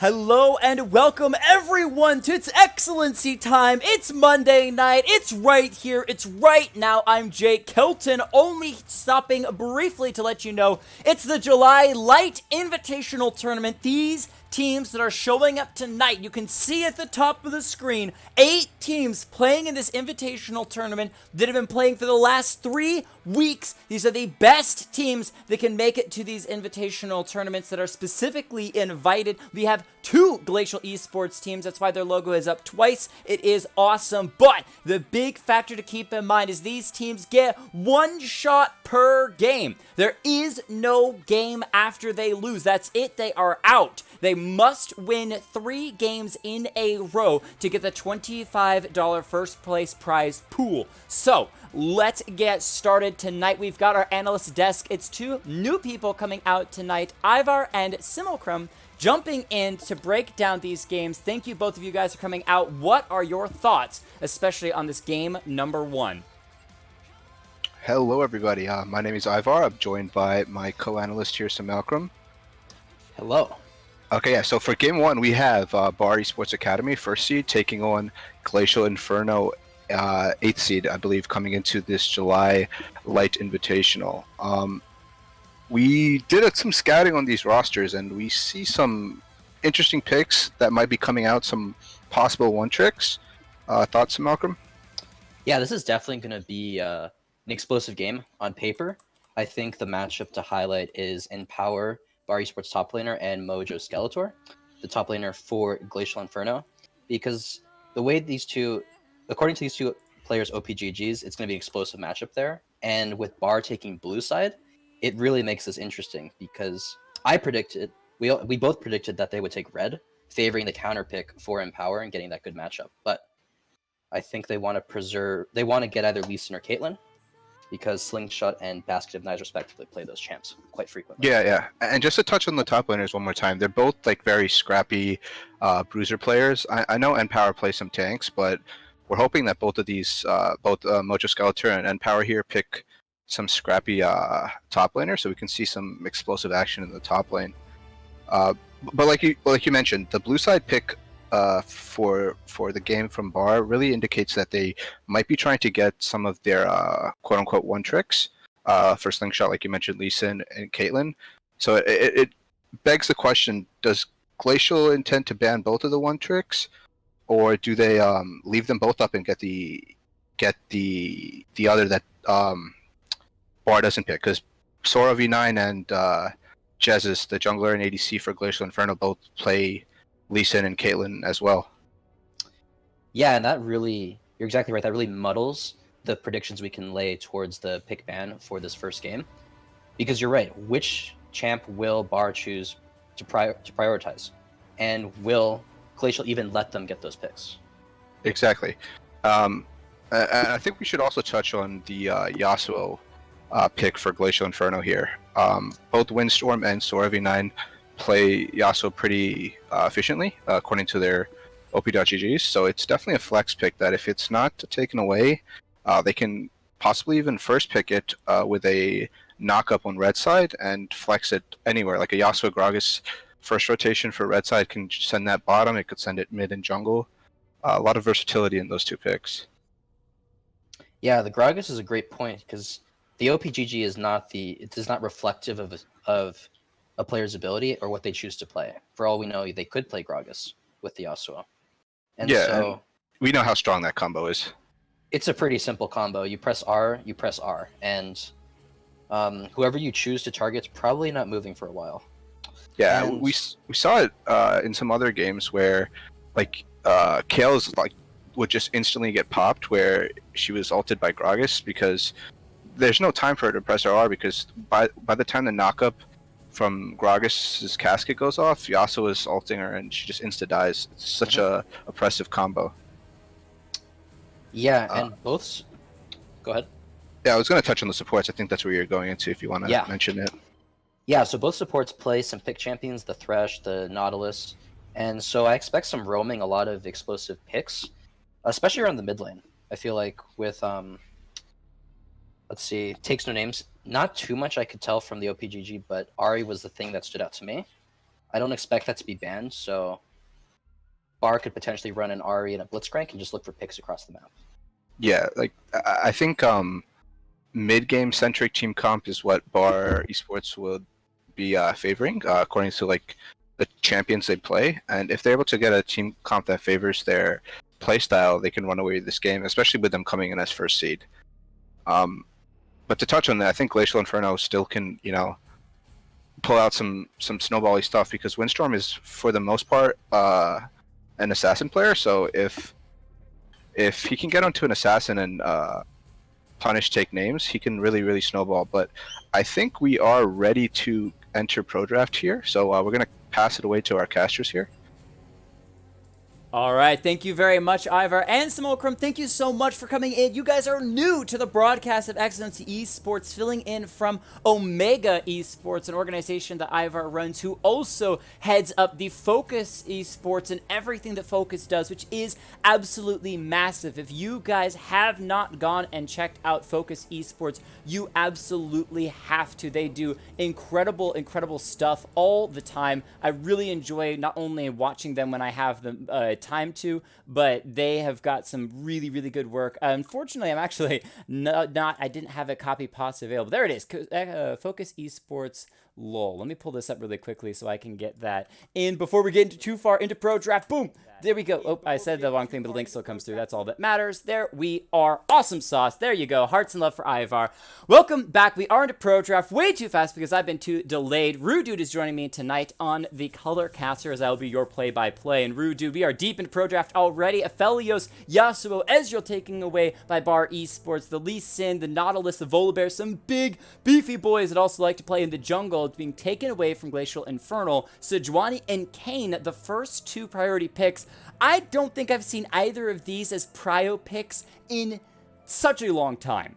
Hello and welcome everyone to It's Excellency Time. It's Monday night. It's right here. It's right now. I'm Jake Kelton, only stopping briefly to let you know it's the July Light Invitational Tournament. These teams that are showing up tonight, you can see at the top of the screen, 8 teams playing in this invitational tournament that have been playing for the last 3 weeks. These are the best teams that can make it to these invitational tournaments that are specifically invited. We have 2 Glacial Esports teams. That's why their logo is up twice. It is awesome. But the big factor to keep in mind is these teams get 1 shot per game. There is no game after they lose. That's it. They are out. They must win 3 games in a row to get the $25 first place prize pool. So let's get started tonight. We've got our analyst desk. It's 2 new people coming out tonight, Ivar and Simulcrum, jumping in to break down these games. Thank you, both of you guys, for coming out. What are your thoughts, especially on this game number 1? Hello, everybody. My name is Ivar. I'm joined by my co-analyst here, Simulcrum. Hello. Okay, yeah, so for game 1, we have Bar Esports Academy, first seed, taking on Glacial Inferno, 8th seed, I believe, coming into this July Light Invitational. We did some scouting on these rosters, and we see some interesting picks that might be coming out, some possible one-tricks. Thoughts, Malcolm? Yeah, this is definitely going to be an explosive game on paper. I think the matchup to highlight is Empower, Bar Esports top laner, and Mojo Skeletor, the top laner for Glacial Inferno, because the way these two, according to these 2 players' OPGGs, it's going to be an explosive matchup there. And with Bar taking blue side, it really makes this interesting because I predicted, we both predicted that they would take red, favoring the counter pick for Empower and getting that good matchup. But I think they want to get either Lee Sin or Caitlyn, because Slingshot and Basket of Knives respectively play those champs quite frequently. Yeah. And just to touch on the top laners one more time, they're both like very scrappy bruiser players. I know Empower plays some tanks, but we're hoping that both of these, Mojo Skeletor and Empower here, pick some scrappy top laner, so we can see some explosive action in the top lane. But like you mentioned, the blue side pick for the game from Bar really indicates that they might be trying to get some of their quote unquote one tricks for Slingshot, like you mentioned, Lee Sin and Caitlyn. So it begs the question: does Glacial intend to ban both of the one tricks, or do they leave them both up and get the other that Bar doesn't pick? Because Sora V9 and Jezzus, the jungler and ADC for Glacial Inferno, both play Lee Sin and Caitlyn as well. Yeah, and you're exactly right. That really muddles the predictions we can lay towards the pick ban for this first game. Because you're right, which champ will Bar choose to prioritize? And will Glacial even let them get those picks? Exactly. And I think we should also touch on the Yasuo pick for Glacial Inferno here. Both Windstorm and Sora V9 play Yasuo pretty efficiently, according to their OP.GGs, so it's definitely a flex pick that if it's not taken away, they can possibly even first pick it with a knock-up on red side and flex it anywhere. Like a Yasuo Gragas first rotation for red side can send that bottom, it could send it mid and jungle. A lot of versatility in those 2 picks. Yeah, the Gragas is a great point, because the OPGG is not reflective of a player's ability or what they choose to play. For all we know, they could play Gragas with the Yasuo. And and we know how strong that combo is. It's a pretty simple combo. You press R, and whoever you choose to target's probably not moving for a while. Yeah, and we saw it in some other games where, like, Kale's would just instantly get popped where she was ulted by Gragas, because there's no time for her to press her R, because by the time the knockup from Gragas' casket goes off, Yasuo is ulting her and she just insta dies. It's such a oppressive combo. Yeah, and both. Go ahead. Yeah, I was going to touch on the supports. I think that's where you're going into if you want to mention it. Yeah, so both supports play some pick champions, the Thresh, the Nautilus, and so I expect some roaming, a lot of explosive picks, especially around the mid lane. I feel like with let's see, Takes No Names, not too much I could tell from the OPGG, but Ahri was the thing that stood out to me. I don't expect that to be banned, so Bar could potentially run an Ari and a Blitzcrank and just look for picks across the map. Yeah, like I think mid-game centric team comp is what Bar Esports would be favoring, according to like the champions they play. And if they're able to get a team comp that favors their playstyle, they can run away with this game, especially with them coming in as first seed. But to touch on that, I think Glacial Infernal still can, pull out some snowbally stuff, because Windstorm is for the most part an assassin player. So if he can get onto an assassin and punish take names, he can really snowball. But I think we are ready to enter pro draft here, so we're gonna pass it away to our casters here. All right, thank you very much, Ivar. And Simulacrum, thank you so much for coming in. You guys are new to the broadcast of XLNC Esports, filling in from Omega Esports, an organization that Ivar runs, who also heads up the Focus Esports and everything that Focus does, which is absolutely massive. If you guys have not gone and checked out Focus Esports, you absolutely have to. They do incredible stuff all the time. I really enjoy not only watching them when I have the time to, but they have got some really good work. Unfortunately, I'm actually I didn't have a copy pass available. There it is, Focus Esports LOL. Let me pull this up really quickly so I can get that in before we get too far into pro draft. Boom. There we go. Oh, I said the wrong thing, but the link still comes through. That's all that matters. There we are. Awesome sauce. There you go. Hearts and love for Ivar. Welcome back. We are into pro draft way too fast because I've been too delayed. Rude Dude is joining me tonight on the Color Caster, as I will be your play-by-play. And Rude Dude, we are deep into pro draft already. Aphelios, Yasuo, Ezreal taking away by Bar Esports, the Lee Sin, the Nautilus, the Volibear, some big beefy boys that also like to play in the jungle, being taken away from Glacial Infernal. Sejuani and Kane, the first two priority picks. I don't think I've seen either of these as prio picks in such a long time.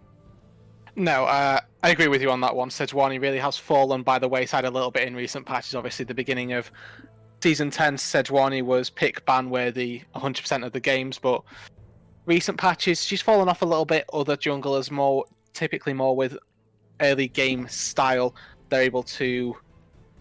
No, I agree with you on that one. Sejuani really has fallen by the wayside a little bit in recent patches. Obviously, the beginning of Season 10, Sejuani was pick ban worthy 100% of the games, but recent patches, she's fallen off a little bit. Other junglers, typically more with early game style, they're able to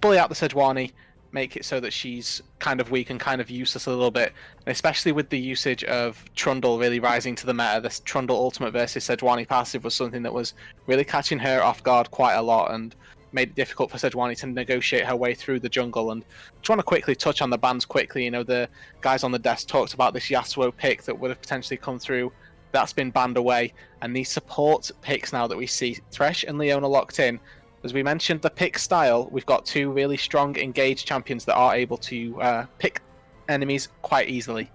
bully out the Sejuani, make it so that she's kind of weak and kind of useless a little bit. And especially with the usage of Trundle really rising to the meta, this Trundle ultimate versus Sejuani passive was something that was really catching her off guard quite a lot and made it difficult for Sejuani to negotiate her way through the jungle. And just want to quickly touch on the bans quickly. The guys on the desk talked about this Yasuo pick that would have potentially come through. That's been banned away. And these support picks now that we see, Thresh and Leona locked in. As we mentioned, the pick style, we've got two really strong engaged champions that are able to pick enemies quite easily.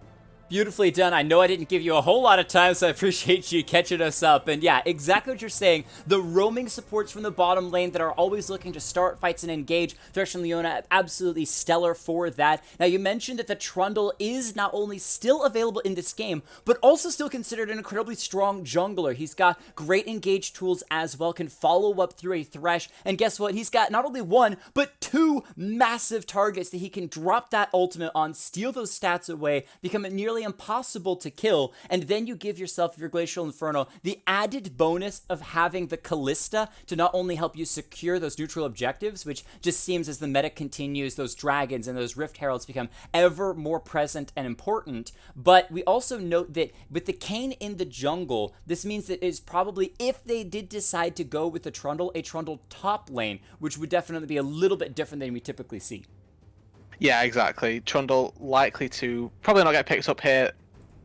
Beautifully done. I know I didn't give you a whole lot of time, so I appreciate you catching us up. And yeah, exactly what you're saying. The roaming supports from the bottom lane that are always looking to start fights and engage. Thresh and Leona, absolutely stellar for that. Now, you mentioned that the Trundle is not only still available in this game, but also still considered an incredibly strong jungler. He's got great engage tools as well, can follow up through a Thresh. And guess what? He's got not only one, but two massive targets that he can drop that ultimate on, steal those stats away, become a nearly impossible to kill, and then you give yourself, your Glacial Infernal, the added bonus of having the Callista to not only help you secure those neutral objectives, which just seems as the meta continues, those dragons and those Rift Heralds become ever more present and important, but we also note that with the Kayn in the jungle, this means that it is probably, if they did decide to go with the Trundle, a Trundle top lane, which would definitely be a little bit different than we typically see. Yeah, exactly. Trundle likely to probably not get picked up here.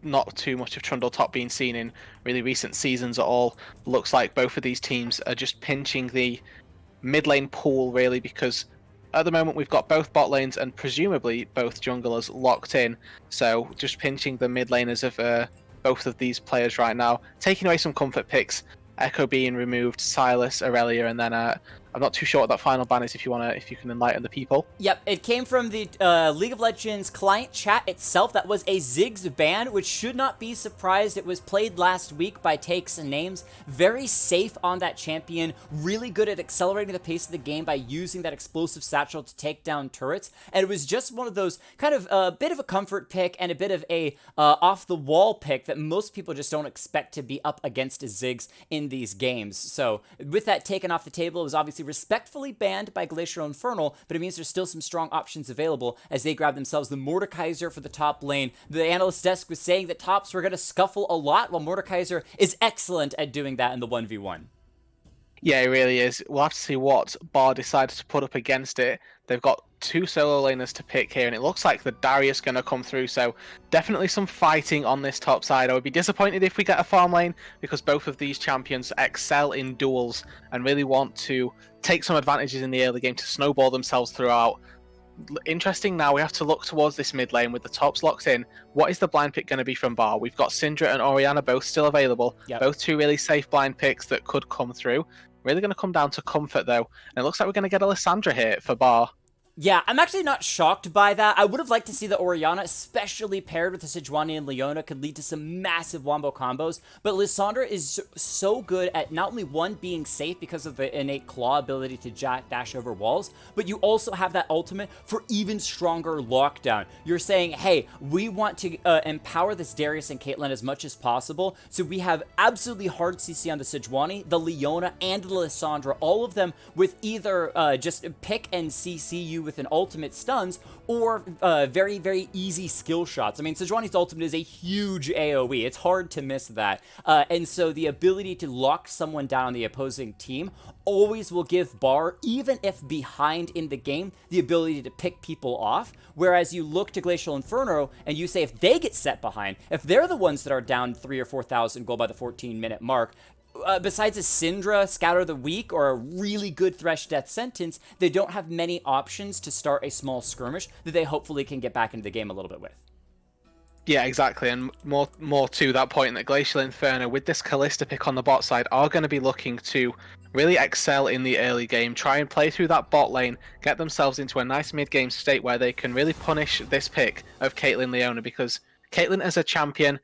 Not too much of Trundle top being seen in really recent seasons at all. Looks like both of these teams are just pinching the mid lane pool, really, because at the moment we've got both bot lanes and presumably both junglers locked in. So just pinching the mid laners of both of these players right now, taking away some comfort picks. Echo being removed, Silas, Aurelia, and then I'm not too sure what that final ban is. If you can enlighten the people. Yep, it came from the League of Legends client chat itself. That was a Ziggs ban, which should not be surprised. It was played last week by Takes and Names. Very safe on that champion. Really good at accelerating the pace of the game by using that explosive satchel to take down turrets. And it was just one of those kind of a bit of a comfort pick and a bit of a off the wall pick that most people just don't expect to be up against a Ziggs in these games. So with that taken off the table, it was obviously obviously respectfully banned by Glacial Infernal, but it means there's still some strong options available as they grab themselves the Mordekaiser for the top lane. The analyst desk was saying that tops were going to scuffle a lot, while Mordekaiser is excellent at doing that in the 1v1. Yeah, it really is. We'll have to see what Bar decides to put up against it. They've got 2 solo laners to pick here, and it looks like the Darius going to come through, so definitely some fighting on this top side. I would be disappointed if we get a farm lane, because both of these champions excel in duels and really want to take some advantages in the early game to snowball themselves throughout. Interesting now, we have to look towards this mid lane with the tops locked in. What is the blind pick going to be from Bar? We've got Syndra and Orianna both still available. Yep. Both 2 really safe blind picks that could come through. Really going to come down to comfort, though. And it looks like we're going to get a Lissandra here for Bar. Yeah, I'm actually not shocked by that. I would have liked to see the Orianna, especially paired with the Sejuani and Leona, could lead to some massive wombo combos. But Lissandra is so good at not only one, being safe because of the innate claw ability to dash over walls, but you also have that ultimate for even stronger lockdown. You're saying, hey, we want to empower this Darius and Caitlyn as much as possible, so we have absolutely hard CC on the Sejuani, the Leona, and the Lissandra, all of them with either just pick and CC you with an ultimate stuns, or very, very easy skill shots. I mean, Sejuani's ultimate is a huge AoE. It's hard to miss that. And so the ability to lock someone down on the opposing team always will give Bar, even if behind in the game, the ability to pick people off. Whereas you look to Glacial Inferno and you say if they get set behind, if they're the ones that are down 3,000 or 4,000 gold by the 14-minute mark, besides a Syndra, Scout of the Week, or a really good Thresh Death Sentence, they don't have many options to start a small skirmish that they hopefully can get back into the game a little bit with. Yeah, exactly, and more to that point, that Glacial Inferno, with this Kalista pick on the bot side, are going to be looking to really excel in the early game, try and play through that bot lane, get themselves into a nice mid-game state where they can really punish this pick of Caitlyn Leona, because Caitlyn as a champion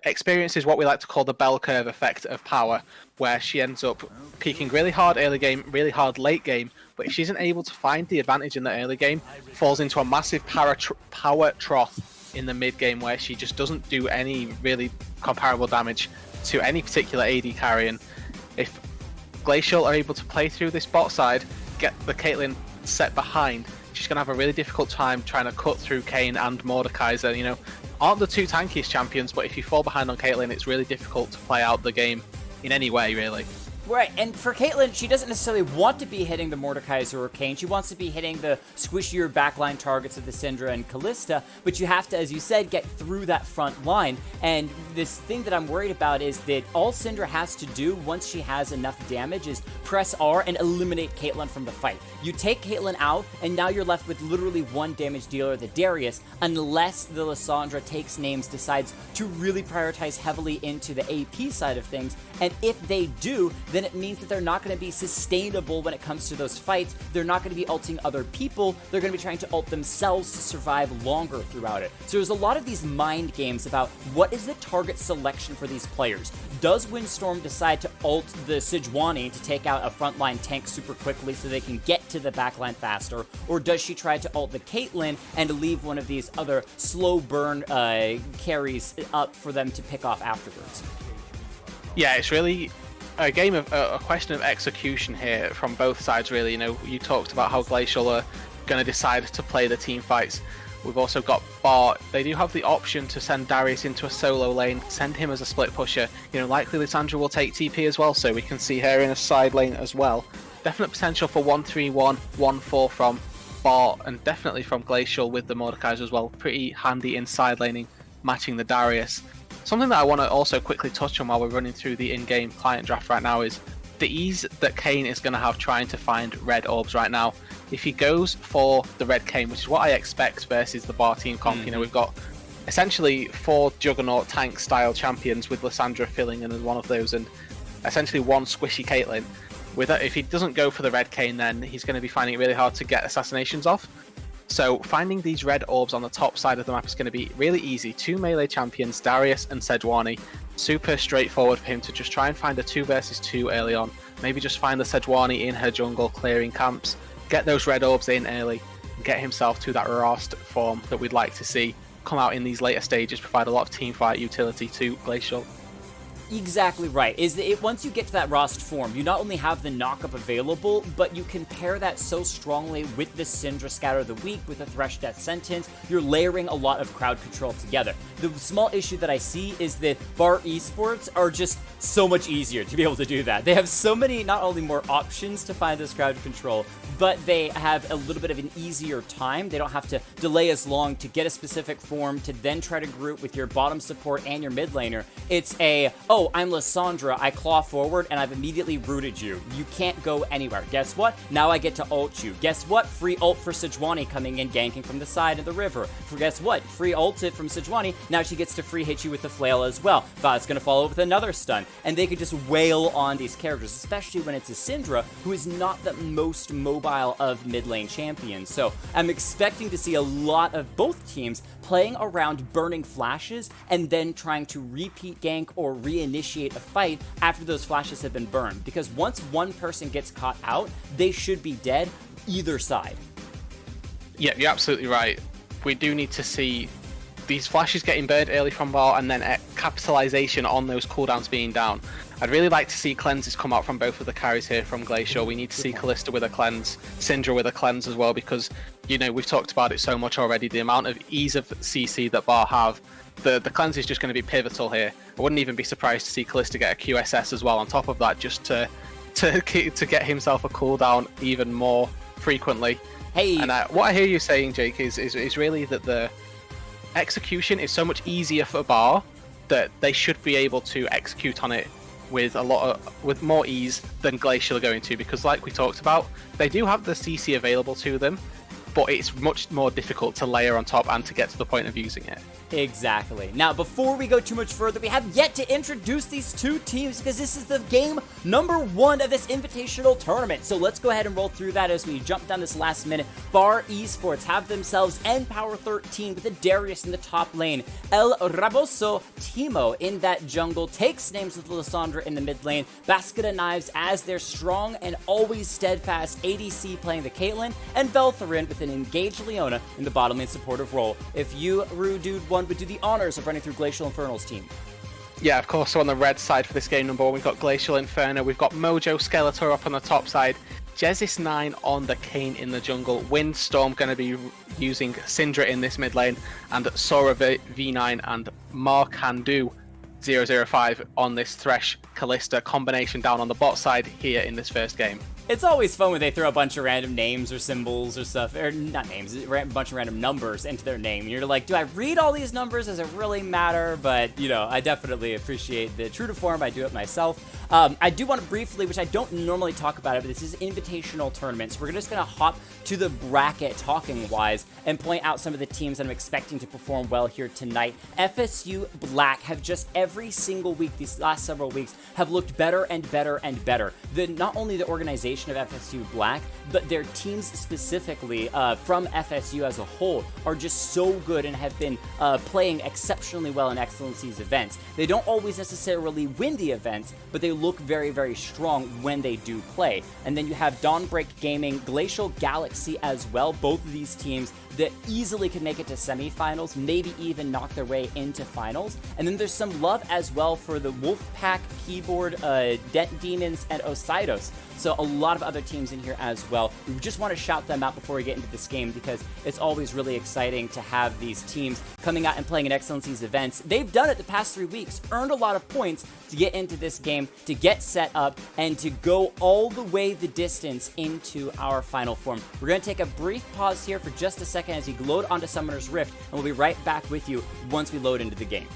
experiences what we like to call the bell curve effect of power, where she ends up peaking really hard early game, really hard late game, but if she isn't able to find the advantage in the early game, falls into a massive power trough in the mid game where she just doesn't do any really comparable damage to any particular AD carry. And if Glacial are able to play through this bot side, get the Caitlyn set behind, she's going to have a really difficult time trying to cut through Kayn and Mordekaiser. You know, aren't the 2 tankiest champions, but if you fall behind on Caitlyn, it's really difficult to play out the game in any way, really. Right, and for Caitlyn, she doesn't necessarily want to be hitting the Mordekaiser or Kayn. She wants to be hitting the squishier backline targets of the Syndra and Kalista, but you have to, as you said, get through that front line. And this thing that I'm worried about is that all Syndra has to do once she has enough damage is press R and eliminate Caitlyn from the fight. You take Caitlyn out, and now you're left with literally 1 damage dealer, the Darius, unless the Lissandra takes names, decides to really prioritize heavily into the AP side of things. And if they do, then it means that they're not going to be sustainable when it comes to those fights. They're not going to be ulting other people. They're going to be trying to ult themselves to survive longer throughout it. So there's a lot of these mind games about what is the target selection for these players. Does Windstorm decide to ult the Sejuani to take out a frontline tank super quickly so they can get to the backline faster? Or does she try to ult the Caitlyn and leave one of these other slow burn carries up for them to pick off afterwards? Yeah, it's really a game of a question of execution here from both sides, really. You know, you talked about how Glacial are going to decide to play the team fights. We've also got Bart. They do have the option to send Darius into a solo lane, send him as a split pusher. You know, likely Lissandra will take TP as well, so we can see her in a side lane as well. Definite potential for 1-3-1, 1-4 from Bart, and definitely from Glacial with the Mordekaiser as well. Pretty handy in side laning, matching the Darius. Something that I want to also quickly touch on while we're running through the in-game client draft right now is the ease that Kayn is going to have trying to find red orbs right now. If he goes for the red Kayn, which is what I expect versus the Bar team comp, you know, we've got essentially 4 Juggernaut tank style champions with Lissandra filling in as one of those, and essentially 1 squishy Caitlyn. If he doesn't go for the red Kayn, then he's going to be finding it really hard to get assassinations off. So finding these red orbs on the top side of the map is going to be really easy. 2 melee champions, Darius and Sejuani. Super straightforward for him to just try and find a 2 versus 2 early on. Maybe just find the Sejuani in her jungle clearing camps, get those red orbs in early, and get himself to that Rast form that we'd like to see come out in these later stages, provide a lot of teamfight utility to Glacial. Exactly right. Is that once you get to that Rost form, you not only have the knockup available, but you can pair that so strongly with the Syndra Scatter of the Week, with the Thresh Death Sentence. You're layering a lot of crowd control together. The small issue that I see is that Bar Esports are just so much easier to be able to do that. They have so many, not only more options to find this crowd control, but they have a little bit of an easier time. They don't have to delay as long to get a specific form to then try to group with your bottom support and your mid laner. It's oh, I'm Lissandra, I claw forward, and I've immediately rooted you. You can't go anywhere. Guess what? Now I get to ult you. Guess what? Free ult for Sejuani coming in, ganking from the side of the river. For guess what? Free ult it from Sejuani. Now she gets to free hit you with the flail as well. That's going to follow with another stun. And they could just wail on these characters, especially when it's a Syndra, who is not the most mobile of mid lane champions. So I'm expecting to see a lot of both teams playing around burning flashes and then trying to repeat gank or reinitiate a fight after those flashes have been burned. Because once one person gets caught out, they should be dead either side. Yeah, you're absolutely right. We do need to see these flashes getting burned early from bar and then capitalization on those cooldowns being down. I'd really like to see cleanses come out from both of the carries here from Glacial. We need to see Kalista with a cleanse, Syndra with a cleanse as well, because, you know, we've talked about it so much already. The amount of ease of CC that bar have, the cleanse is just going to be pivotal here. I wouldn't even be surprised to see Kalista get a QSS as well on top of that, just to get himself a cooldown even more frequently. Hey, and what I hear you saying, Jake, is really that the execution is so much easier for bar that they should be able to execute on it with with more ease than Glacial are going to, because like we talked about, they do have the CC available to them, but it's much more difficult to layer on top and to get to the point of using it. Exactly. Now, before we go too much further, we have yet to introduce these two teams because this is the game number 1 of this Invitational tournament. So let's go ahead and roll through that as we jump down this last minute. Bar Esports have themselves Power 13 with a Darius in the top lane. El Raboso Timo in that jungle takes names with Lissandra in the mid lane. Basket of Knives as their strong and always steadfast ADC playing the Caitlyn, and Veltharin with an engaged Leona in the bottom lane supportive role. If you, Rude Dude 1, would do the honors of running through Glacial Infernal's team. Yeah, of course. So on the red side for this game number 1, we've got Glacial Infernal, we've got Mojo Skeletor up on the top side, Jezis 9 on the Kayn in the jungle, Windstorm going to be using Syndra in this mid lane, and Sora V9 and Markandu 005 on this Thresh Kalista combination down on the bot side here in this first game. It's always fun when they throw a bunch of random names or symbols or stuff, or not names, a bunch of random numbers into their name. And you're like, do I read all these numbers? Does it really matter? But, you know, I definitely appreciate the true to form. I do it myself. I do want to briefly, which I don't normally talk about it, but this is Invitational tournament, so we're just going to hop to the bracket talking-wise and point out some of the teams that I'm expecting to perform well here tonight. FSU Black have just every single week, these last several weeks, have looked better and better and better. Not only the organization of FSU Black, but their teams specifically from FSU as a whole are just so good and have been playing exceptionally well in XLNC's events. They don't always necessarily win the events, but they look very, very strong when they do play. And then you have Dawnbreak Gaming, Glacial Galaxy as well, both of these teams that easily can make it to semifinals, maybe even knock their way into finals. And then there's some love as well for the Wolfpack, Keyboard, Dent Demons, and Osidos. So a lot of other teams in here as well. We just want to shout them out before we get into this game because it's always really exciting to have these teams coming out and playing in XLNC's events. They've done it the past 3 weeks, earned a lot of points to get into this game, to get set up, and to go all the way the distance into our final form. We're going to take a brief pause here for just a second as we load onto Summoner's Rift, and we'll be right back with you once we load into the game.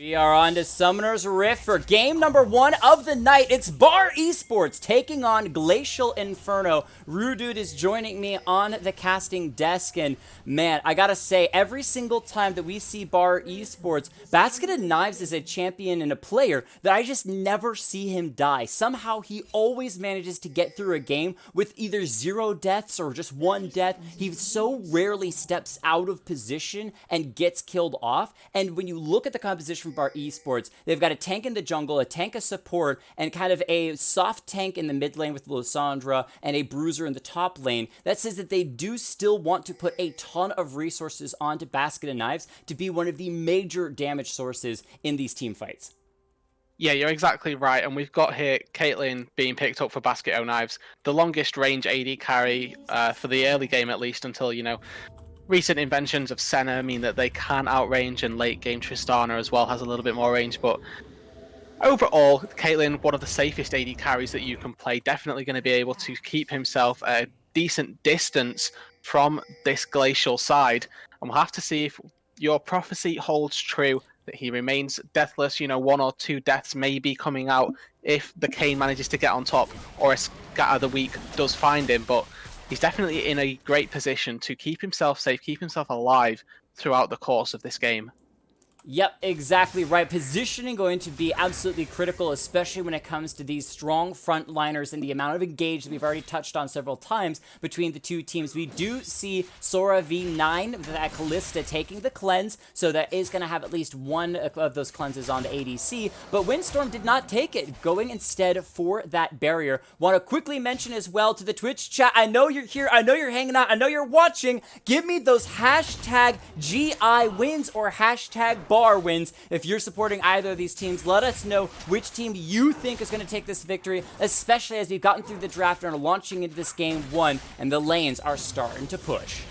We are on to Summoner's Rift for game number 1 of the night. It's Bar Esports taking on Glacial Infernal. Rudude is joining me on the casting desk, and man, I gotta say, every single time that we see Bar Esports, Basket and Knives is a champion and a player that I just never see him die. Somehow he always manages to get through a game with either 0 deaths or just 1 death. He so rarely steps out of position and gets killed off, and when you look at the composition from Bar Esports, they've got a tank in the jungle, a tank of support, and kind of a soft tank in the mid lane with Lysandra, and a bruiser in the top lane. That says that they do still want to put a ton of resources onto Basket and Knives to be one of the major damage sources in these team fights. Yeah, you're exactly right, and we've got here Caitlyn being picked up for Basket O Knives, the longest range AD carry for the early game at least, until, you know, recent inventions of Senna mean that they can outrange, and late game Tristana as well has a little bit more range. But overall, Caitlyn, one of the safest AD carries that you can play, definitely going to be able to keep himself a decent distance from this Glacial side. And we'll have to see if your prophecy holds true, that he remains deathless. You know, 1 or 2 deaths may be coming out if the Kane manages to get on top, or a Scatter the Weak does find him. But he's definitely in a great position to keep himself safe, keep himself alive throughout the course of this game. Yep, exactly right. Positioning going to be absolutely critical, especially when it comes to these strong frontliners and the amount of engagement we've already touched on several times between the two teams. We do see Sora V9, that Kalista, taking the cleanse, so that is going to have at least one of those cleanses on the ADC, but Windstorm did not take it, going instead for that barrier. Want to quickly mention as well to the Twitch chat, I know you're here, I know you're hanging out, I know you're watching. Give me those hashtag GI wins or hashtag Bar wins. If you're supporting either of these teams, let us know which team you think is going to take this victory, especially as we've gotten through the draft and are launching into this game 1, and the lanes are starting to push.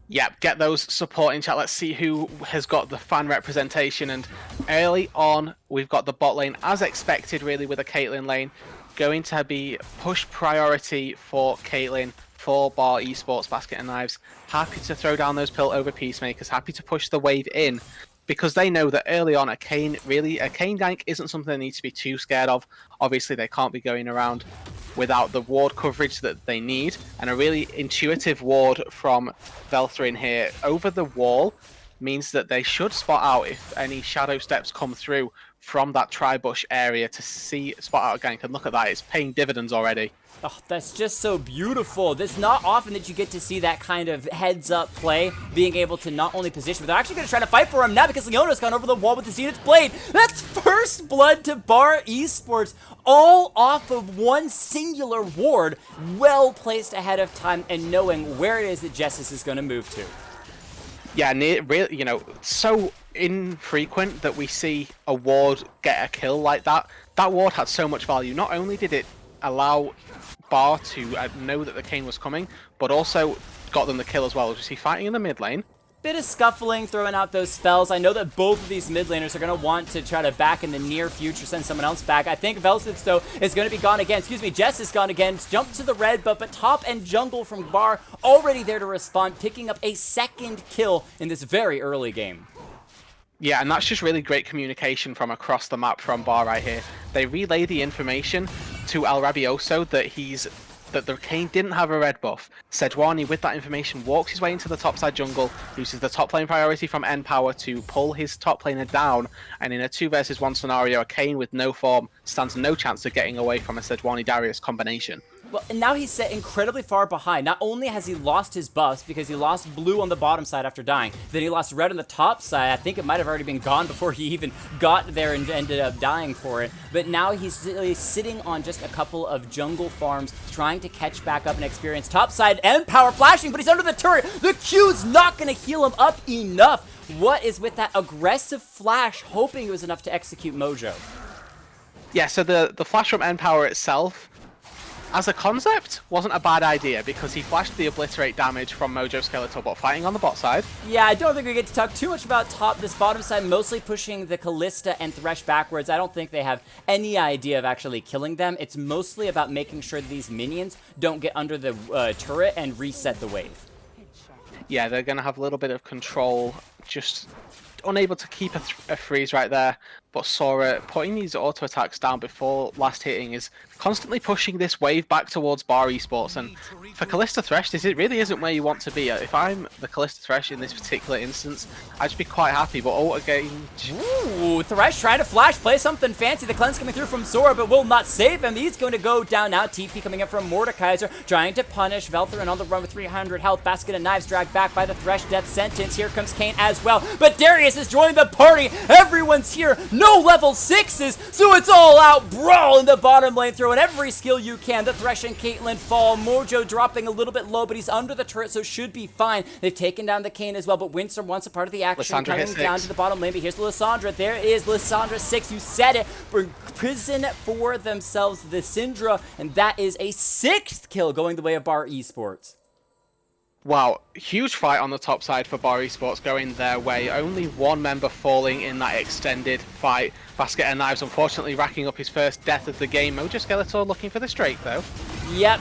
Yeah, get those support in chat. Let's see who has got the fan representation. And early on, we've got the bot lane, as expected, really, with a Caitlyn lane. Going to be push priority for Caitlyn, for Bar Esports, Basket and Knives. Happy to throw down those pill over Peacemakers, happy to push the wave in, because they know that early on a Kane gank isn't something they need to be too scared of. Obviously, they can't be going around without the ward coverage that they need, and a really intuitive ward from Velthrin here over the wall means that they should spot out if any shadow steps come through from that tri-bush area to see spot out a gank. And look at that, it's paying dividends already. Oh, that's just so beautiful. It's not often that you get to see that kind of heads-up play, being able to not only position, but they're actually going to try to fight for him now because Leona's gone over the wall with the Zenith's Blade. That's first blood to Bar Esports, all off of one singular ward, well placed ahead of time and knowing where it is that Jessis is going to move to. Yeah, and it really, you know, so infrequent that we see a ward get a kill like that. That ward had so much value. Not only did it allow Bar to know that the Kane was coming, but also got them the kill as well. As you see fighting in the mid lane. Bit of scuffling, throwing out those spells. I know that both of these mid laners are going to want to try to back in the near future, send someone else back. I think Velcid, though, is going to be gone again. Excuse me, Jess is gone again. Jump to the red, but top and jungle from Bar already there to respond, picking up a second kill in this very early game. Yeah, and that's just really great communication from across the map from Bar right here. They relay the information to El Rabioso that the Kane didn't have a red buff. Sejuani, with that information, walks his way into the topside jungle, uses the top lane priority from N-Power to pull his top laner down, and in a 2 versus 1 scenario, a Kane with no form stands no chance of getting away from a Sejuani-Darius combination. Well, and now he's set incredibly far behind. Not only has he lost his buffs because he lost blue on the bottom side after dying, then he lost red on the top side. I think it might have already been gone before he even got there and ended up dying for it. But now he's really sitting on just a couple of jungle farms, trying to catch back up and experience top side and power flashing, but he's under the turret. The Q's not going to heal him up enough. What is with that aggressive flash, hoping it was enough to execute Mojo? Yeah, so the flash from N-Power itself, as a concept, wasn't a bad idea because he flashed the obliterate damage from Mojo Skeletor bot fighting on the bot side. Yeah, I don't think we get to talk too much about this bottom side, mostly pushing the Kalista and Thresh backwards. I don't think they have any idea of actually killing them. It's mostly about making sure that these minions don't get under the turret and reset the wave. Yeah, they're going to have a little bit of control just unable to keep a freeze right there. But Sora putting these auto attacks down before last hitting is constantly pushing this wave back towards Bar Esports. And for Kalista Thresh, this really isn't where you want to be. If I'm the Kalista Thresh in this particular instance, I'd just be quite happy. But again, ooh, Thresh trying to flash play something fancy. The cleanse coming through from Sora, but will not save him. He's going to go down now. TP coming in from Mordekaiser, trying to punish Veltharin on the run with 300 health. Basket of Knives dragged back by the Thresh death sentence. Here comes Kayn as well, but Darius is joining the party. Everyone's here. No level 6s, so it's all out brawl in the bottom lane, throwing every skill you can. The Thresh and Caitlyn fall. Mojo dropping a little bit low, but he's under the turret, so should be fine. They've taken down the Kayn as well, but Windstorm wants a part of the action. Lissandra coming down to the bottom lane, but here's Lissandra. There is Lissandra 6. You said it. Prison for themselves the Syndra, and that is a 6th kill going the way of Bar Esports. wow, huge fight on the top side for Bar Esports going their way. Only one member falling in that extended fight. Basket and Knives unfortunately racking up his first death of the game. Mojo Skeletor looking for this Drake though. Yep,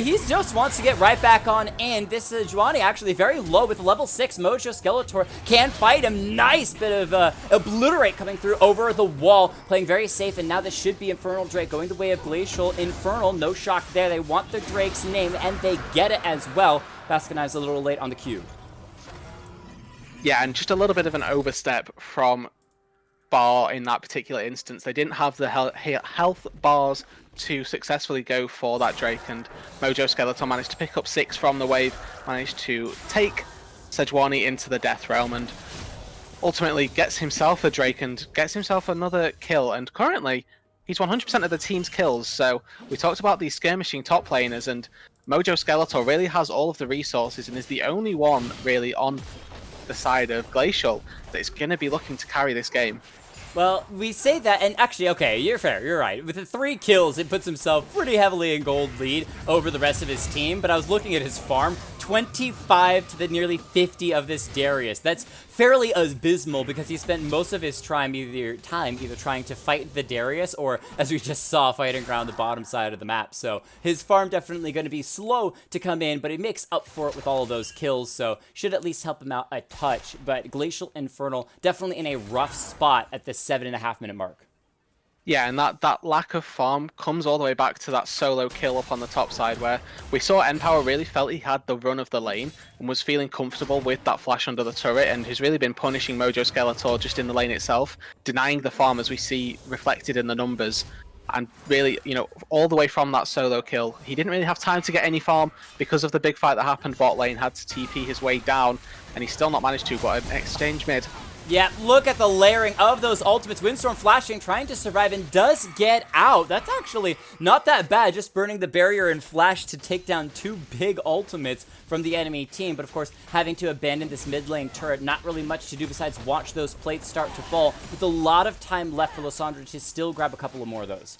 he just wants to get right back on in. This is Juani actually very low with level 6. Mojo Skeletor can fight him. Nice bit of obliterate coming through over the wall. Playing very safe, and now this should be Infernal Drake going the way of Glacial Infernal. No shock there. They want the Drake's name, and they get it as well. Basket Knives a little late on the cue. Yeah, and just a little bit of an overstep from Bar in that particular instance. They didn't have the health bars to successfully go for that Drake, and Mojo Skeletor managed to pick up 6 from the wave, managed to take Sejuani into the death realm, and ultimately gets himself a Drake and gets himself another kill. And currently, he's 100% of the team's kills. So we talked about these skirmishing top laners, and Mojo Skeletor really has all of the resources and is the only one really on the side of Glacial that is going to be looking to carry this game. Well, we say that, and actually, okay, you're fair, you're right. With the 3 kills, it puts himself pretty heavily in gold lead over the rest of his team, but I was looking at his farm, 25 to the nearly 50 of this Darius. That's fairly abysmal because he spent most of his time either trying to fight the Darius or, as we just saw, fighting around the bottom side of the map. So his farm definitely going to be slow to come in, but he makes up for it with all of those kills, so should at least help him out a touch. But Glacial Infernal definitely in a rough spot at the 7.5 minute mark. Yeah, and that lack of farm comes all the way back to that solo kill up on the top side, where we saw npower really felt he had the run of the lane and was feeling comfortable with that flash under the turret, and has really been punishing Mojo Skeletor just in the lane itself, denying the farm as we see reflected in the numbers. And really, you know, all the way from that solo kill, he didn't really have time to get any farm because of the big fight that happened bot lane, had to TP his way down, and he's still not managed to, but an exchange mid. Yeah, look at the layering of those ultimates. Windstorm flashing, trying to survive, and does get out. That's actually not that bad, just burning the barrier and flash to take down 2 big ultimates from the enemy team. But of course, having to abandon this mid lane turret, not really much to do besides watch those plates start to fall, with a lot of time left for Lissandra to still grab a couple of more of those.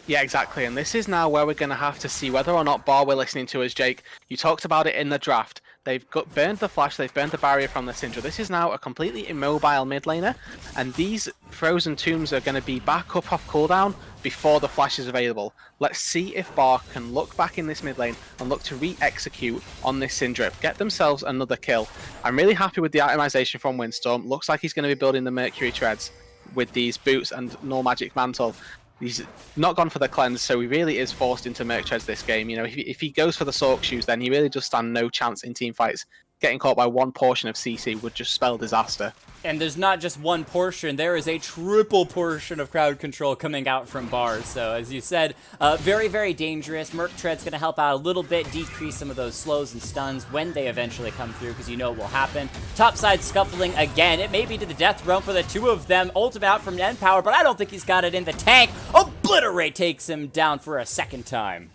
Yeah, exactly, and this is now where we're going to have to see whether or not Bar we're listening to us, Jake. You talked about it in the draft. They've burned the flash, they've burned the barrier from the Syndra. This is now a completely immobile mid laner, and these frozen tombs are going to be back up off cooldown before the flash is available. Let's see if Bar can look back in this mid lane and look to re-execute on this Syndra, get themselves another kill. I'm really happy with the itemization from Windstorm. Looks like he's going to be building the Mercury Treads with these boots and Null Magic Mantle. He's not gone for the cleanse, so he really is forced into Merc Treads this game. You know, if he goes for the Sork Shoes, then he really does stand no chance in team fights. Getting caught by one portion of CC would just spell disaster. And there's not just one portion, there is a triple portion of crowd control coming out from Bar. So as you said, very, very dangerous. Merc Tread's going to help out a little bit, decrease some of those slows and stuns when they eventually come through, because you know it will happen. Topside scuffling again. It may be to the death realm for the 2 of them. Ultimate out from npower, but I don't think he's got it in the tank. Obliterate takes him down for a 2nd time.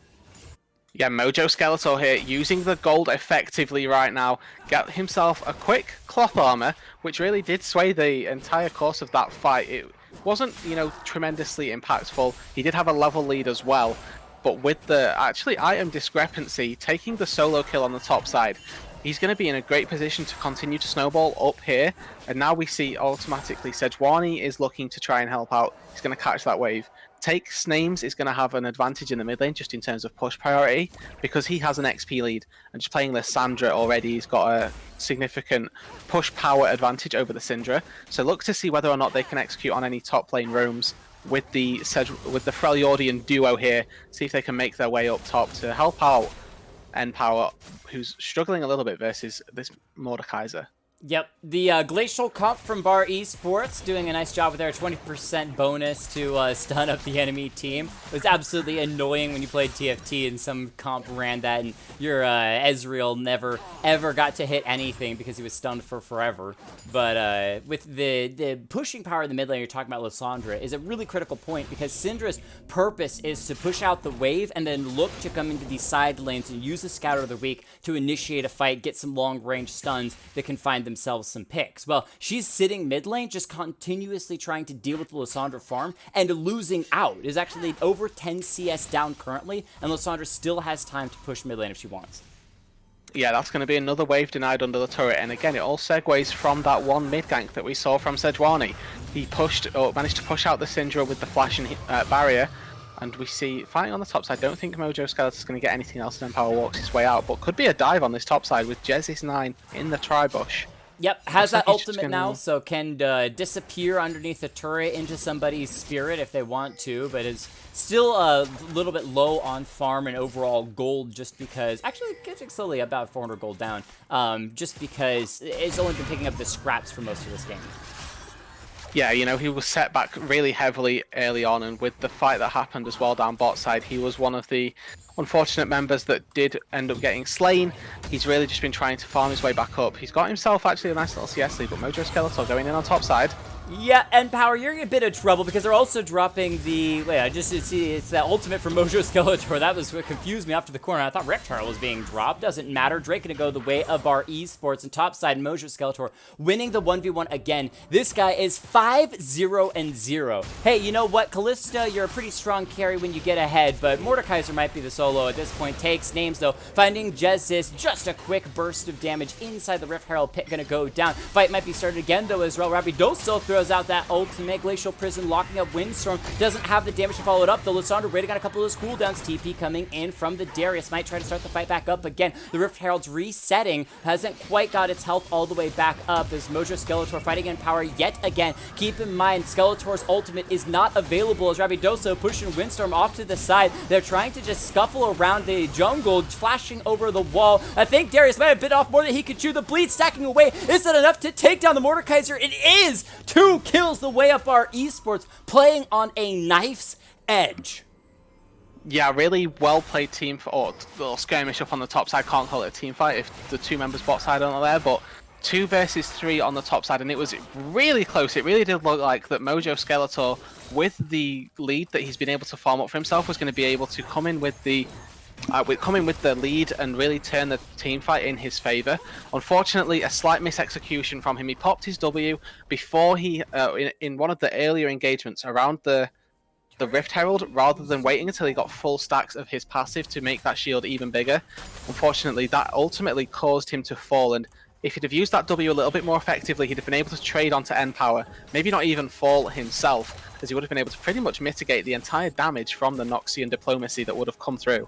Yeah, Mojo Skeletor here, using the gold effectively right now. Got himself a quick cloth armor, which really did sway the entire course of that fight. It wasn't, you know, tremendously impactful. He did have a level lead as well, but with the actually item discrepancy, taking the solo kill on the top side, he's going to be in a great position to continue to snowball up here. And now we see automatically Sejuani is looking to try and help out. He's going to catch that wave. Takes Names is going to have an advantage in the mid lane just in terms of push priority because he has an XP lead, and just playing Lissandra already, he's got a significant push power advantage over the Syndra. So look to see whether or not they can execute on any top lane roams with the Freljordian duo here, see if they can make their way up top to help out npower, who's struggling a little bit versus this Mordekaiser. Yep, the Glacial comp from Bar Esports doing a nice job with their 20% bonus to stun up the enemy team. It was absolutely annoying when you played TFT and some comp ran that and your Ezreal never ever got to hit anything because he was stunned for forever. But with the pushing power in the mid lane, you're talking about Lissandra, is a really critical point because Syndra's purpose is to push out the wave and then look to come into these side lanes and use the Scouter of the Week to initiate a fight, get some long range stuns that can find themselves some picks. Well, she's sitting mid lane just continuously trying to deal with the Lissandra farm and losing out. Is actually over 10 CS down currently, and Lissandra still has time to push mid lane if she wants. Yeah, that's going to be another wave denied under the turret, and again, it all segues from that one mid gank that we saw from Sejuani. He managed to push out the Syndra with the flash and barrier, and we see fighting on the top side. Don't think Mojo Skeletor is going to get anything else, and Empower walks his way out, but could be a dive on this top side with Jezis 9 in the tri-bush. Yep, has that ultimate now, so can disappear underneath the turret into somebody's spirit if they want to, but is still a little bit low on farm and overall gold just because, actually getting slowly about 400 gold down, just because it's only been picking up the scraps for most of this game. Yeah, you know, he was set back really heavily early on, and with the fight that happened as well down bot side, he was one of the unfortunate members that did end up getting slain. He's really just been trying to farm his way back up. He's got himself actually a nice little CS lead, but Mojo Skeletor going in on top side. Yeah, and Power, you're in a bit of trouble because they're also dropping the... Wait, I just see it's that ultimate from Mojo Skeletor. That was what confused me after the corner. I thought Rift Herald was being dropped. Doesn't matter. Drake gonna go the way of our esports, and topside Mojo Skeletor winning the 1v1 again. This guy is 5-0-0. Hey, you know what? Callista, you're a pretty strong carry when you get ahead, but Mordekaiser might be the solo at this point. Takes Names, though. Finding Jezis, just a quick burst of damage inside the Rift Herald pit gonna go down. Fight might be started again, though, as Rapidoso throws out that ultimate. Glacial Prison locking up Windstorm. Doesn't have the damage to follow it up. The Lissandra ready got a couple of those cooldowns. TP coming in from the Darius. Might try to start the fight back up again. The Rift Herald's resetting. Hasn't quite got its health all the way back up as Mojo Skeletor fighting in power yet again. Keep in mind, Skeletor's ultimate is not available as Rapidoso pushing Windstorm off to the side. They're trying to just scuffle around the jungle, flashing over the wall. I think Darius might have bit off more than he could chew. The bleed stacking away. Is that enough to take down the Mordekaiser? It is! 2 kills the way up our esports, playing on a knife's edge. Yeah, really well played team or little skirmish up on the top side. Can't call it a team fight if the 2 members bot side aren't there, but 2 versus 3 on the top side, and it was really close. It really did look like that Mojo Skeletor, with the lead that he's been able to farm up for himself, was going to be able to come in with the lead and really turn the team fight in his favor. Unfortunately, a slight misexecution from him. He popped his W before he, in one of the earlier engagements around the Rift Herald, rather than waiting until he got full stacks of his passive to make that shield even bigger. Unfortunately, that ultimately caused him to fall, and if he'd have used that W a little bit more effectively, he'd have been able to trade onto N-Power, maybe not even fall himself, as he would have been able to pretty much mitigate the entire damage from the Noxian diplomacy that would have come through.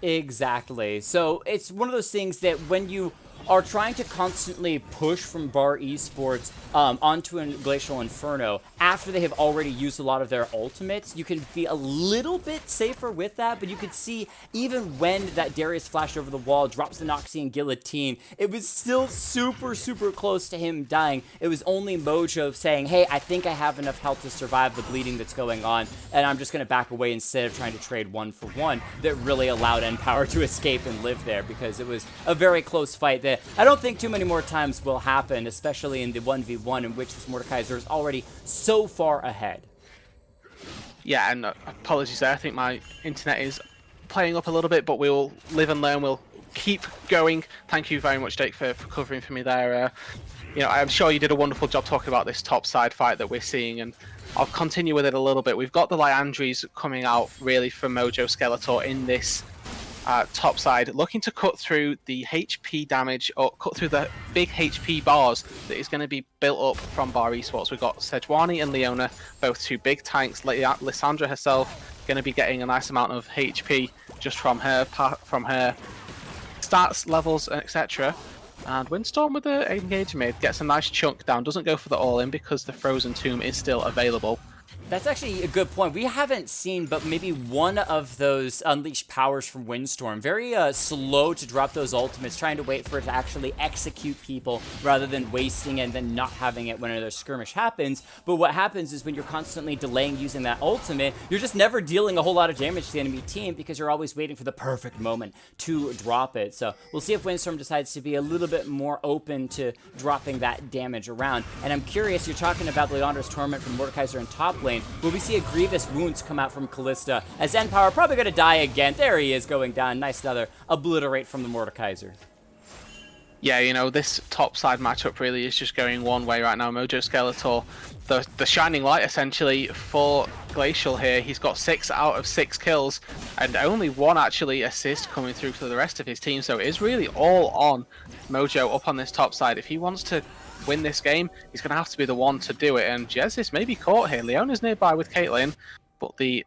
Exactly. So it's one of those things that when you are trying to constantly push from Bar Esports onto a Glacial Inferno after they have already used a lot of their ultimates, you can be a little bit safer with that, but you could see even when that Darius flashed over the wall, drops the Noxian Guillotine, it was still super, super close to him dying. It was only Mojo saying, hey, I think I have enough health to survive the bleeding that's going on, and I'm just going to back away instead of trying to trade 1-for-1, that really allowed N-Power to escape and live there, because it was a very close fight that I don't think too many more times will happen, especially in the 1v1 in which this Mordekaiser is already so far ahead. Yeah, and apologies there. I think my internet is playing up a little bit, but we'll live and learn. We'll keep going. Thank you very much, Jake, for covering for me there. You know, I'm sure you did a wonderful job talking about this top side fight that we're seeing, and I'll continue with it a little bit. We've got the Liandry's coming out really from Mojo Skeletor in this top side, looking to cut through the HP damage, or cut through the big HP bars that is going to be built up from Bar Esports. We've got Sejuani and Leona, both two big tanks. Lissandra herself going to be getting a nice amount of HP just from her stats, levels, etc. And Windstorm with the engage mid gets a nice chunk down, doesn't go for the all-in because the Frozen Tomb is still available. That's actually a good point. We haven't seen but maybe one of those unleashed powers from Windstorm. Very slow to drop those ultimates, trying to wait for it to actually execute people rather than wasting it and then not having it when another skirmish happens. But what happens is when you're constantly delaying using that ultimate, you're just never dealing a whole lot of damage to the enemy team because you're always waiting for the perfect moment to drop it. So we'll see if Windstorm decides to be a little bit more open to dropping that damage around. And I'm curious, you're talking about Leandra's Torment from Mordekaiser in top lane. Will we see a Grievous Wounds come out from Kalista? As N-Power probably going to die again. There he is going down. Nice another obliterate from the Mordekaiser. Yeah, you know, this top side matchup really is just going one way right now. Mojo Skeletor, the shining light essentially for Glacial here. He's got 6 out of 6 kills and only 1 actually assist coming through for the rest of his team. So it is really all on Mojo up on this top side. If he wants to win this game, he's going to have to be the one to do it. And Jezis may be caught here. Leona's nearby with Caitlyn, but the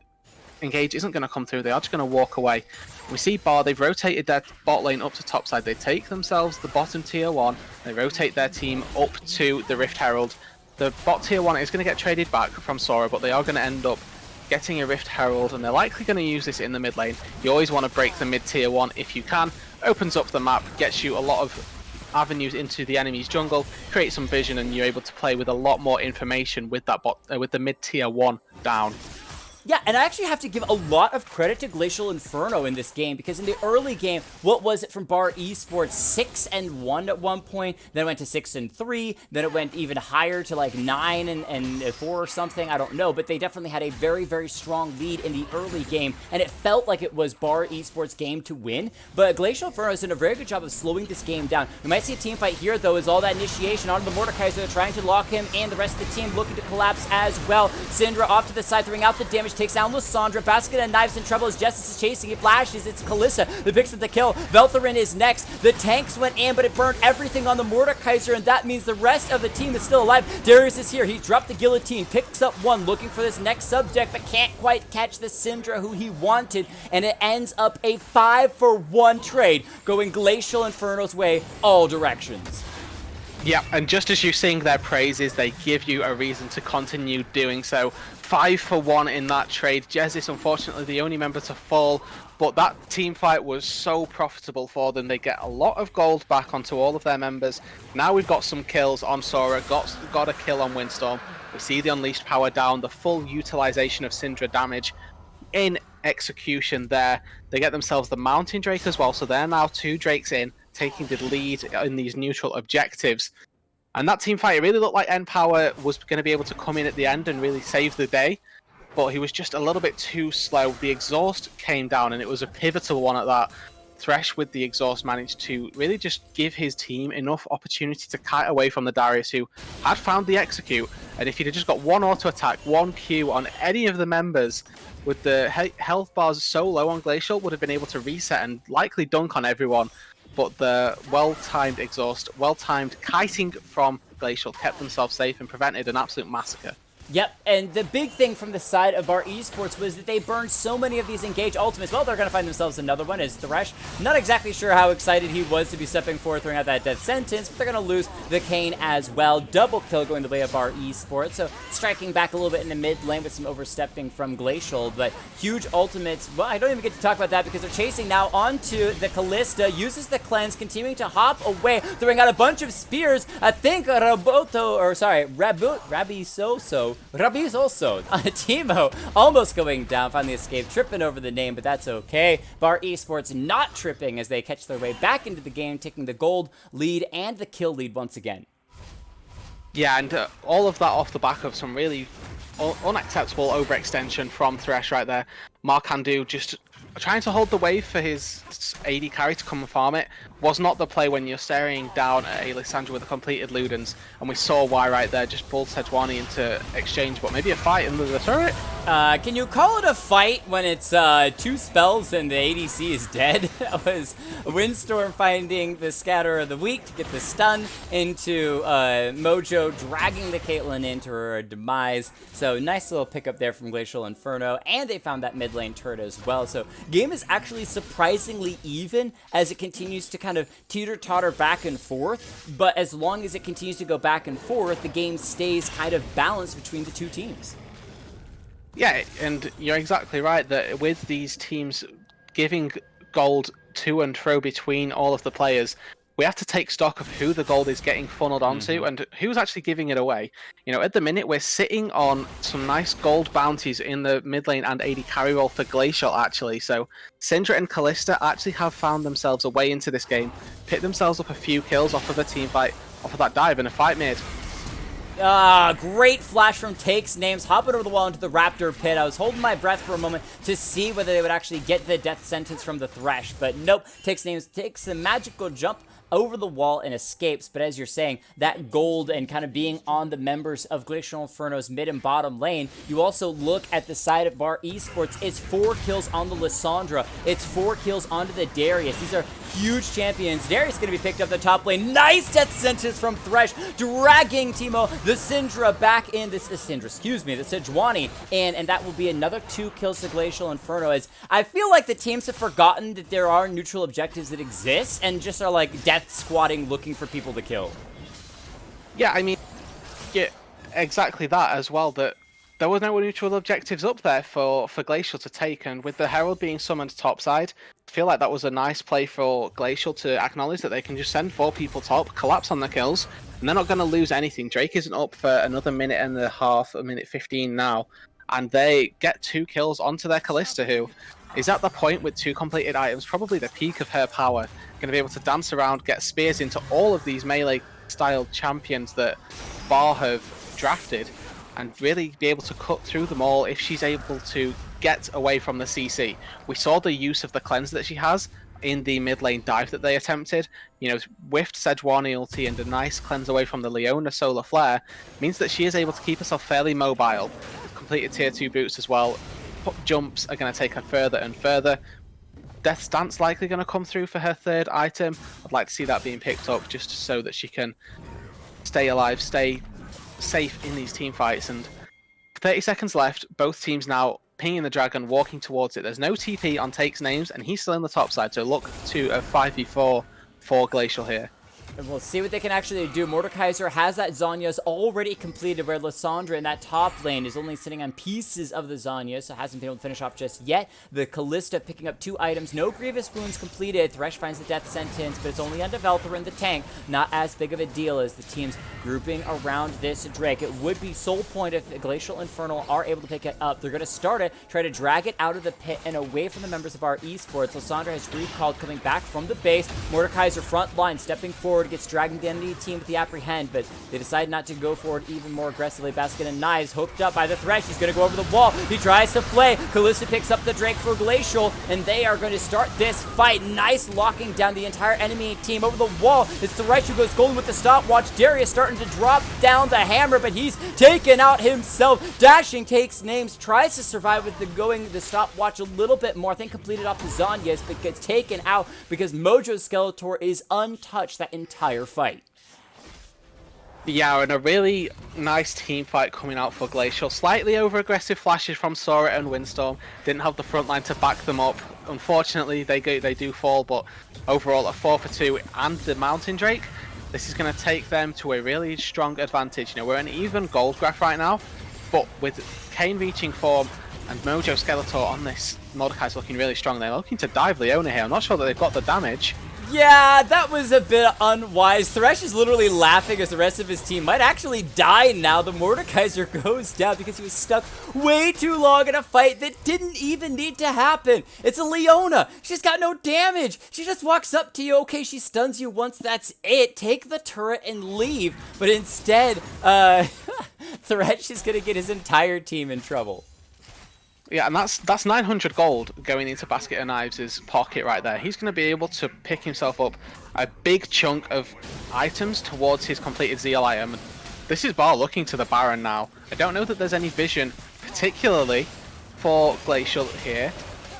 engage isn't going to come through. They are just going to walk away. We see Bar, they've rotated their bot lane up to top side. They take themselves the bottom tier 1. They rotate their team up to the Rift Herald. The bot tier 1 is going to get traded back from Sora, but they are going to end up getting a Rift Herald, and they're likely going to use this in the mid lane. You always want to break the mid tier 1 if you can. Opens up the map, gets you a lot of avenues into the enemy's jungle, create some vision, and you're able to play with a lot more information with that bot, with the mid tier 1 down. Yeah, and I actually have to give a lot of credit to Glacial Inferno in this game, because in the early game, what was it from Bar Esports? 6-1 at one point, then it went to 6-3, then it went even higher to like 9-4 or something, I don't know, but they definitely had a very, very strong lead in the early game, and it felt like it was Bar Esports' game to win, but Glacial Inferno has done a very good job of slowing this game down. We might see a team fight here, though, as all that initiation onto the Mordekaiser, trying to lock him, and the rest of the team looking to collapse as well. Syndra off to the side, throwing out the damage, takes down Lissandra. Basket and Knives in trouble as Justice is chasing. He flashes. It's Kalista that picks up the kill. Veltharin is next. The tanks went in, but it burned everything on the Mordekaiser, and that means the rest of the team is still alive. Darius is here. He dropped the guillotine, picks up 1, looking for this next subject, but can't quite catch the Syndra who he wanted, and it ends up a 5-for-1 trade, going Glacial Inferno's way all directions. Yeah, and just as you sing their praises, they give you a reason to continue doing so. 5-for-1 in that trade. Jezis, unfortunately, the only member to fall, but that team fight was so profitable for them. They get a lot of gold back onto all of their members. Now we've got some kills on Sora, got a kill on Windstorm. We see the unleashed power down, the full utilization of Syndra damage in execution there. They get themselves the Mountain Drake as well, so they're now 2 Drakes in, taking the lead in these neutral objectives. And that team fight, it really looked like N-Power was going to be able to come in at the end and really save the day, but he was just a little bit too slow. The exhaust came down, and it was a pivotal one at that. Thresh with the exhaust managed to really just give his team enough opportunity to kite away from the Darius, who had found the execute, and if he'd have just got 1 auto attack, 1 Q on any of the members, with the health bars so low on Glacial, would have been able to reset and likely dunk on everyone. But the well-timed exhaust, well-timed kiting from Glacial kept themselves safe and prevented an absolute massacre. Yep, and the big thing from the side of Bar Esports was that they burned so many of these engage ultimates. Well, they're going to find themselves another one as Thresh. Not exactly sure how excited he was to be stepping forward, throwing out that death sentence, but they're going to lose the Kayn as well. Double kill going the way of Bar Esports, so striking back a little bit in the mid lane with some overstepping from Glacial, but huge ultimates. Well, I don't even get to talk about that because they're chasing now onto the Kalista, uses the cleanse, continuing to hop away, throwing out a bunch of spears. I think Rabisoso on a Teemo, almost going down, finally escaped, tripping over the name, but that's okay. Bar Esports not tripping as they catch their way back into the game, taking the gold lead and the kill lead once again. Yeah, and all of that off the back of some really unacceptable overextension from Thresh right there. Markandu just trying to hold the wave for his AD carry to come and farm it was not the play when you're staring down at a Lissandra with a completed Ludens, and we saw why right there, just pulled Sejuani into exchange, but maybe a fight under the turret? Can you call it a fight when it's 2 spells and the ADC is dead? That was Windstorm finding the Scatter of the Weak to get the stun into Mojo, dragging the Caitlyn into her demise. So nice little pickup there from Glacial Inferno, and they found that mid lane turret as well. So game is actually surprisingly even as it continues to kind of teeter-totter back and forth, but as long as it continues to go back and forth, the game stays kind of balanced between the two teams. Yeah, and you're exactly right that with these teams giving gold to and fro between all of the players, we have to take stock of who the gold is getting funneled onto and who's actually giving it away. You know, at the minute, we're sitting on some nice gold bounties in the mid lane and AD carry role for Glacial, actually. So Syndra and Kalista actually have found themselves a way into this game, picked themselves up a few kills off of a team fight, off of that dive and a fight mid. Great flash from Takes Names, hopping over the wall into the Raptor pit. I was holding my breath for a moment to see whether they would actually get the death sentence from the Thresh, but nope. Takes Names takes a magical jump over the wall and escapes, but as you're saying, that gold and kind of being on the members of Glacial Inferno's mid and bottom lane, you also look at the side of Bar Esports, it's 4 kills on the Lissandra, it's 4 kills onto the Darius. These are huge champions. Darius going to be picked up the top lane. Nice death sentence from Thresh, dragging Teemo, the Syndra back in, the Sejuani, and that will be another 2 kills to Glacial Inferno, as I feel like the teams have forgotten that there are neutral objectives that exist and just are like death squatting looking for people to kill. Yeah, I mean, yeah, exactly that as well, that there was no neutral objectives up there for Glacial to take, and with the Herald being summoned topside, I feel like that was a nice play for Glacial to acknowledge that they can just send 4 people top, collapse on the kills, and they're not going to lose anything. Drake isn't up for another minute and a half, a minute 15 now, and they get 2 kills onto their Kalista, who is at the point with 2 completed items, probably the peak of her power, going to be able to dance around, get spears into all of these melee-style champions that Bar have drafted, and really be able to cut through them all if she's able to get away from the CC. We saw the use of the cleanse that she has in the mid lane dive that they attempted. You know, whiffed Sejuani ulti and a nice cleanse away from the Leona solar flare means that she is able to keep herself fairly mobile. Completed tier 2 boots as well. Jumps are going to take her further and further. Death's Dance likely going to come through for her 3rd item. I'd like to see that being picked up just so that she can stay alive, stay safe in these team fights. And 30 seconds left, both teams now pinging the dragon, walking towards it. There's no TP on Takes Names, and he's still in the top side, so look to a 5v4 for Glacial here. And we'll see what they can actually do. Mordekaiser has that Zhonya's already completed, where Lissandra in that top lane is only sitting on pieces of the Zhonya, so hasn't been able to finish off just yet. The Kalista picking up 2 items, no Grievous Wounds completed. Thresh finds the death sentence, but it's only on Developer in the tank. Not as big of a deal as the teams grouping around this Drake. It would be Soul Point if Glacial Infernal are able to pick it up. They're going to start it, try to drag it out of the pit and away from the members of our esports. Lissandra has recalled coming back from the base. Mordekaiser front line, stepping forward, gets dragged the enemy team with the apprehend, but they decide not to go forward even more aggressively. Basket and Knives hooked up by the Thresh. He's going to go over the wall. He tries to play. Kalista picks up the Drake for Glacial, and they are going to start this fight. Nice locking down the entire enemy team over the wall. It's Thresh who goes golden with the stopwatch. Darius starting to drop down the hammer, but he's taken out himself. Dashing Takes Names, tries to survive with the stopwatch a little bit more. I think completed off the Zhonya's, but gets taken out because Mojo Skeletor is untouched that entire fight. Yeah, and a really nice team fight coming out for Glacial. Slightly over-aggressive flashes from Sora and Windstorm. Didn't have the front line to back them up. Unfortunately, they do fall, but overall a 4 for 2 and the Mountain Drake. This is going to take them to a really strong advantage. You know, we're in even gold graph right now, but with Kane reaching form and Mojo Skeletor on this, Mordekai's looking really strong. They're looking to dive Leona here. I'm not sure that they've got the damage. Yeah, that was a bit unwise. Thresh is literally laughing as the rest of his team might actually die now. The Mordekaiser goes down because he was stuck way too long in a fight that didn't even need to happen. It's a Leona. She's got no damage. She just walks up to you. Okay, she stuns you once. That's it. Take the turret and leave. But instead, Thresh is going to get his entire team in trouble. Yeah, and that's 900 gold going into Basket of Knives' pocket right there. He's going to be able to pick himself up a big chunk of items towards his completed Zeal item. This is Bar looking to the Baron now. I don't know that there's any vision, particularly for Glacial here.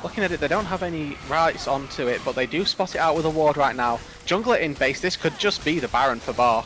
Looking at it, they don't have any rights onto it, but they do spot it out with a ward right now. Jungler in base, this could just be the Baron for Bar.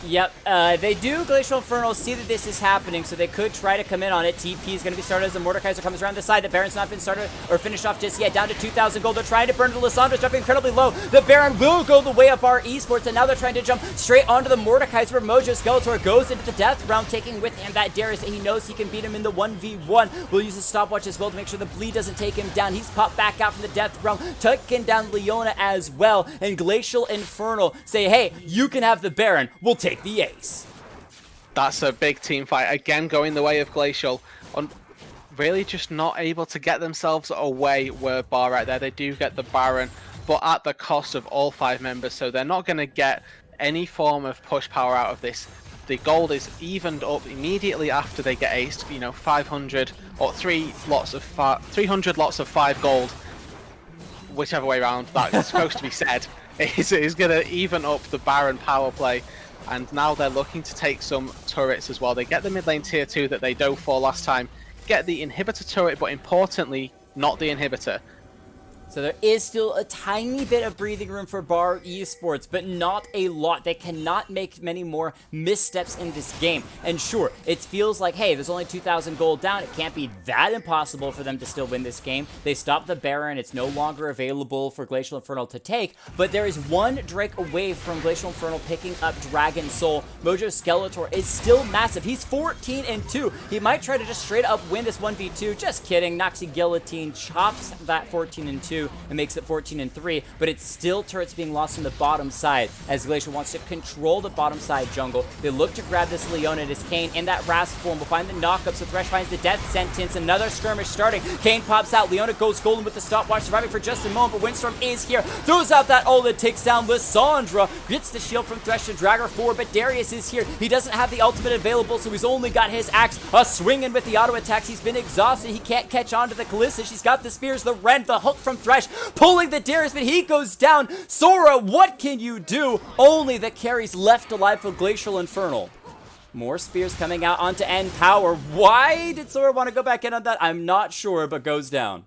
Yep, they do. Glacial Infernal see that this is happening, so they could try to come in on it. TP is going to be started as the Mordekaiser comes around the side. The Baron's not been started or finished off just yet. Down to 2,000 gold. They're trying to burn the Lissandra, jumping incredibly low. The Baron will go the way of our esports, and now they're trying to jump straight onto the Mordekaiser, where Mojo Skeletor goes into the death realm, taking with him that Darius. He knows he can beat him in the 1v1. Will use his stopwatch as well to make sure the bleed doesn't take him down. He's popped back out from the death realm, taking down Leona as well. And Glacial Infernal say, hey, you can have the Baron. We'll take the ace. That's a big team fight, again going the way of Glacial. Really just not able to get themselves away were Bar right there. They do get the Baron, but at the cost of all 5 members, so they're not going to get any form of push power out of this. The gold is evened up immediately after they get aced, you know, 500 or 300 lots of 5 gold, whichever way around that's supposed to be said, is going to even up the Baron power play. And now they're looking to take some turrets as well. They get the mid lane tier 2 that they dove for last time, get the inhibitor turret, but importantly, not the inhibitor. So there is still a tiny bit of breathing room for Bar Esports, but not a lot. They cannot make many more missteps in this game. And sure, it feels like, hey, there's only 2,000 gold down. It can't be that impossible for them to still win this game. They stopped the Baron. It's no longer available for Glacial Infernal to take, but there is one Drake away from Glacial Infernal picking up Dragon Soul. Mojo Skeletor is still massive. He's 14-2. He might try to just straight up win this 1v2. Just kidding. Noxie Guillotine chops that 14-2. And makes it 14-3, but it's still turrets being lost on the bottom side as Glacial wants to control the bottom side jungle. They look to grab this Leona. It is Kayn in that Rasp form. Will find the knockup, so Thresh finds the death sentence. Another skirmish starting. Kayn pops out. Leona goes golden with the stopwatch, surviving for just a moment, but Windstorm is here. Throws out that ult that takes down Lissandra. Gets the shield from Thresh to drag her forward, but Darius is here. He doesn't have the ultimate available, so he's only got his axe. A swinging with the auto attacks. He's been exhausted. He can't catch on to the Kalista. She's got the spears, the rend, the hook from Thresh, pulling the Darius, but he goes down. Sora, what can you do? Only the carries left alive for Glacial Infernal. More spears coming out onto End Power. Why did Sora want to go back in on that? I'm not sure, but goes down.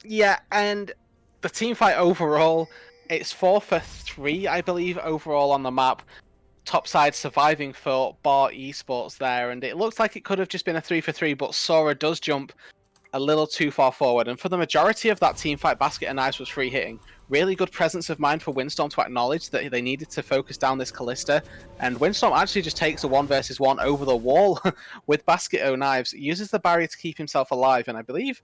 Yeah, and the team fight overall, it's 4 for 3, I believe, overall on the map. Top side surviving for Bar Esports there, and it looks like it could have just been a 3 for 3, but Sora does jump a little too far forward, and for the majority of that team fight, Basket of Knives was free hitting. Really good presence of mind for Windstorm to acknowledge that they needed to focus down this Kalista, and Windstorm actually just takes a 1 versus 1 over the wall with Basket of Knives, uses the barrier to keep himself alive, and I believe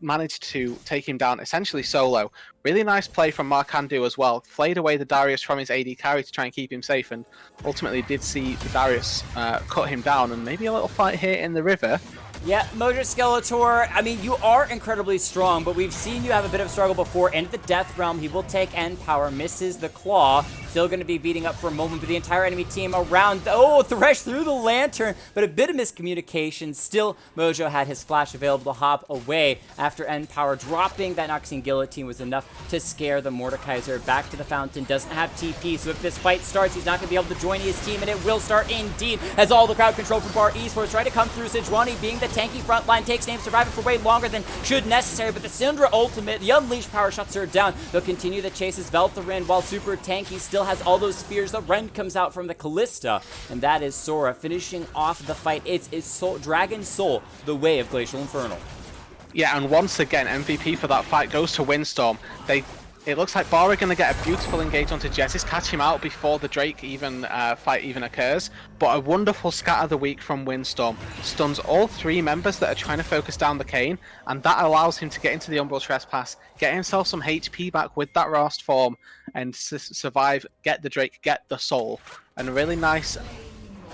managed to take him down essentially solo. Really nice play from Markandu as well. Flayed away the Darius from his AD carry to try and keep him safe, and ultimately did see the Darius cut him down, and maybe a little fight here in the river. Yeah, Mojo Skeletor, I mean, you are incredibly strong, but we've seen you have a bit of struggle before. Into the Death Realm, he will take End Power, misses the Claw. Still going to be beating up for a moment, but the entire enemy team around. Oh, Thresh through the Lantern, but a bit of miscommunication. Still, Mojo had his flash available to hop away after End Power. Dropping that Noxian Guillotine was enough to scare the Mordekaiser back to the fountain. Doesn't have TP, so if this fight starts, he's not going to be able to join his team, and it will start indeed as all the crowd control from Bar Esports try to come through. Sejuani being the tanky front line, takes aim, surviving for way longer than should necessary, but the Syndra ultimate, the Unleashed power shuts her down. They'll continue the chase as Veltharin, while super tanky still has all those spears. The Rend comes out from the Kalista, and that is Sora finishing off the fight. It's Dragon Soul, the way of Glacial Infernal. Yeah, and once again, MVP for that fight goes to Windstorm. It looks like Bar are going to get a beautiful engage onto Jessis, catch him out before the Drake fight even occurs. But a wonderful scatter the weak from Windstorm. Stuns all 3 members that are trying to focus down the Kayn, and that allows him to get into the Umbral Trespass, get himself some HP back with that Rost form, and survive, get the Drake, get the Soul. And a really nice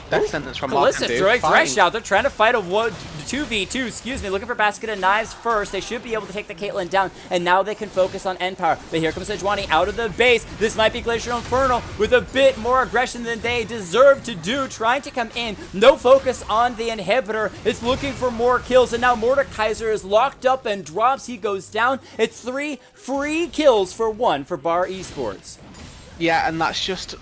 death sentence from Mark Kalista throwing Thresh out. They're trying to fight a 2v2, excuse me, looking for Basket of Knives first. They should be able to take the Caitlyn down, and now they can focus on N-Power. But here comes Sejuani out of the base. This might be Glacial Infernal with a bit more aggression than they deserve to do, trying to come in. No focus on the inhibitor. It's looking for more kills, and now Mordekaiser is locked up and drops. He goes down. It's 3 free kills for 1 for Bar Esports. Yeah, and that's just...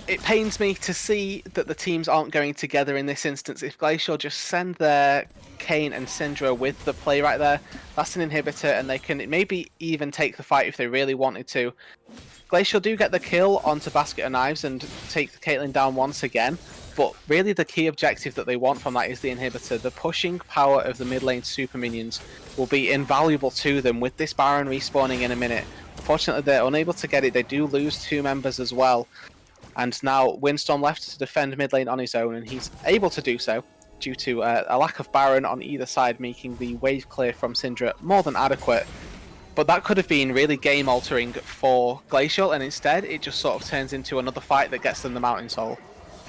It pains me to see that the teams aren't going together in this instance. If Glacial just send their Kayn and Syndra with the play right there, that's an inhibitor, and they can maybe even take the fight if they really wanted to. Glacial do get the kill onto Basket of Knives and take the Caitlyn down once again, but really the key objective that they want from that is the inhibitor. The pushing power of the mid lane super minions will be invaluable to them with this Baron respawning in a minute. Unfortunately, they're unable to get it. They do lose 2 members as well. And now Windstorm left to defend mid lane on his own, and he's able to do so due to a lack of Baron on either side, making the wave clear from Syndra more than adequate. But that could have been really game altering for Glacial, and instead it just sort of turns into another fight that gets them the Mountain Soul.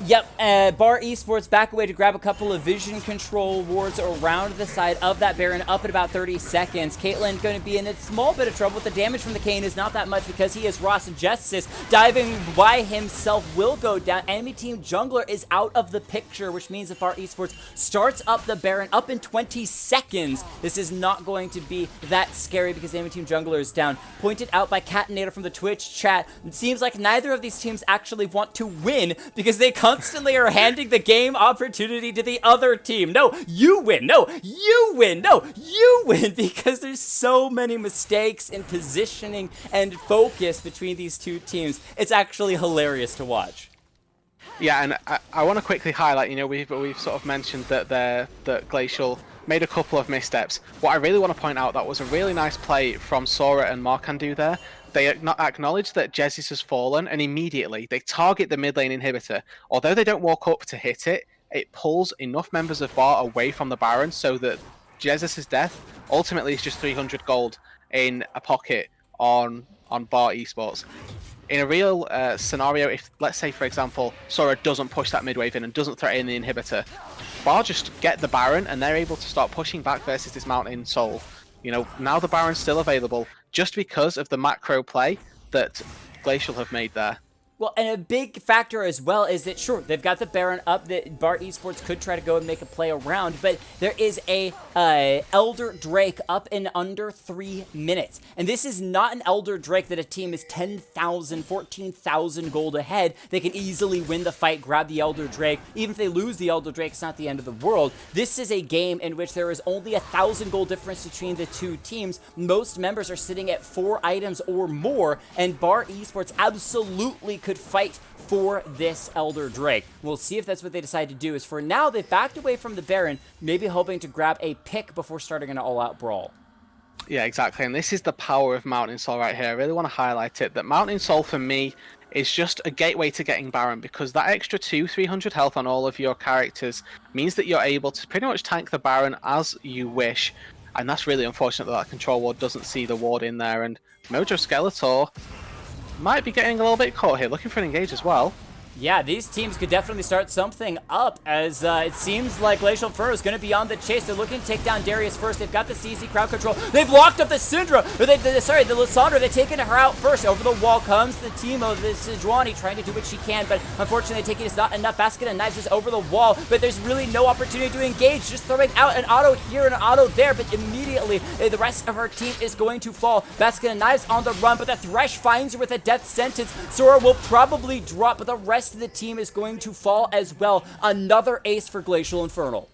Yep, Bar Esports back away to grab a couple of vision control wards around the side of that Baron up at about 30 seconds. Caitlyn going to be in a small bit of trouble, but the damage from the Kayn is not that much because he is Ross Justice. Diving by himself will go down. Enemy team jungler is out of the picture, which means that Bar Esports starts up the Baron up in 20 seconds. This is not going to be that scary because the enemy team jungler is down. Pointed out by Catinator from the Twitch chat, it seems like neither of these teams actually want to win because they constantly are handing the game opportunity to the other team. No, you win. No, you win. No, you win, because there's so many mistakes in positioning and focus between these two teams. It's actually hilarious to watch. Yeah, and I want to quickly highlight, you know, we've sort of mentioned that Glacial made a couple of missteps. What I really want to point out, that was a really nice play from Sora and Markandu there. They acknowledge that Jesus has fallen, and immediately they target the mid lane inhibitor. Although they don't walk up to hit it, it pulls enough members of Bar away from the Baron so that Jesus' death ultimately is just 300 gold in a pocket on Bar Esports. In a real scenario, if, let's say, for example, Sora doesn't push that mid wave in and doesn't threaten the inhibitor, Bar just get the Baron, and they're able to start pushing back versus this Mountain Soul. You know, now the Baron's still available just because of the macro play that Glacial have made there. Well, and a big factor as well is that, sure, they've got the Baron up that Bar Esports could try to go and make a play around, but there is a Elder Drake up in under 3 minutes. And this is not an Elder Drake that a team is 10,000, 14,000 gold ahead. They can easily win the fight, grab the Elder Drake. Even if they lose the Elder Drake, it's not the end of the world. This is a game in which there is only 1,000 gold difference between the two teams. Most members are sitting at 4 items or more, and Bar Esports absolutely could fight for this Elder Drake. We'll see if that's what they decide to do. Is for now, they've backed away from the Baron, maybe hoping to grab a pick before starting an all-out brawl. Yeah, exactly. And this is the power of Mountain Soul right here. I really want to highlight it. That Mountain Soul, for me, is just a gateway to getting Baron, because that extra 300 health on all of your characters means that you're able to pretty much tank the Baron as you wish. And that's really unfortunate that control ward doesn't see the ward in there. And Mojo Skeletor might be getting a little bit caught here, looking for an engage as well. Yeah, these teams could definitely start something up, as it seems like Glacial Infernal is going to be on the chase. They're looking to take down Darius first. They've got the CZ crowd control. They've locked up the Syndra, or the Lissandra. They've taken her out first. Over the wall comes the team of this Sejuani trying to do what she can, but unfortunately taking is not enough. Basket of Knives is over the wall, but there's really no opportunity to engage. Just throwing out an auto here and an auto there, but immediately the rest of her team is going to fall. Basket of Knives on the run, but the Thresh finds her with a death sentence. Sora will probably drop, but the rest of the team is going to fall as well. Another ace for Glacial Infernal.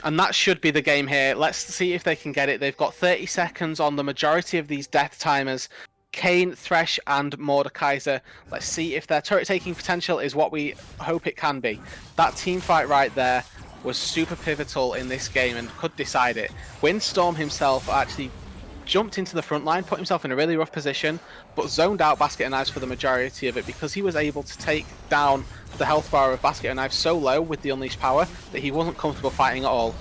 And that should be the game here. Let's see if they can get it. They've got 30 seconds on the majority of these death timers. Kayn, Thresh, and Mordekaiser. Let's see if their turret taking potential is what we hope it can be. That team fight right there was super pivotal in this game and could decide it. Windstorm himself actually jumped into the front line, put himself in a really rough position, but zoned out Basket of Knives for the majority of it because he was able to take down the health bar of Basket of Knives so low with the unleashed power that he wasn't comfortable fighting at all.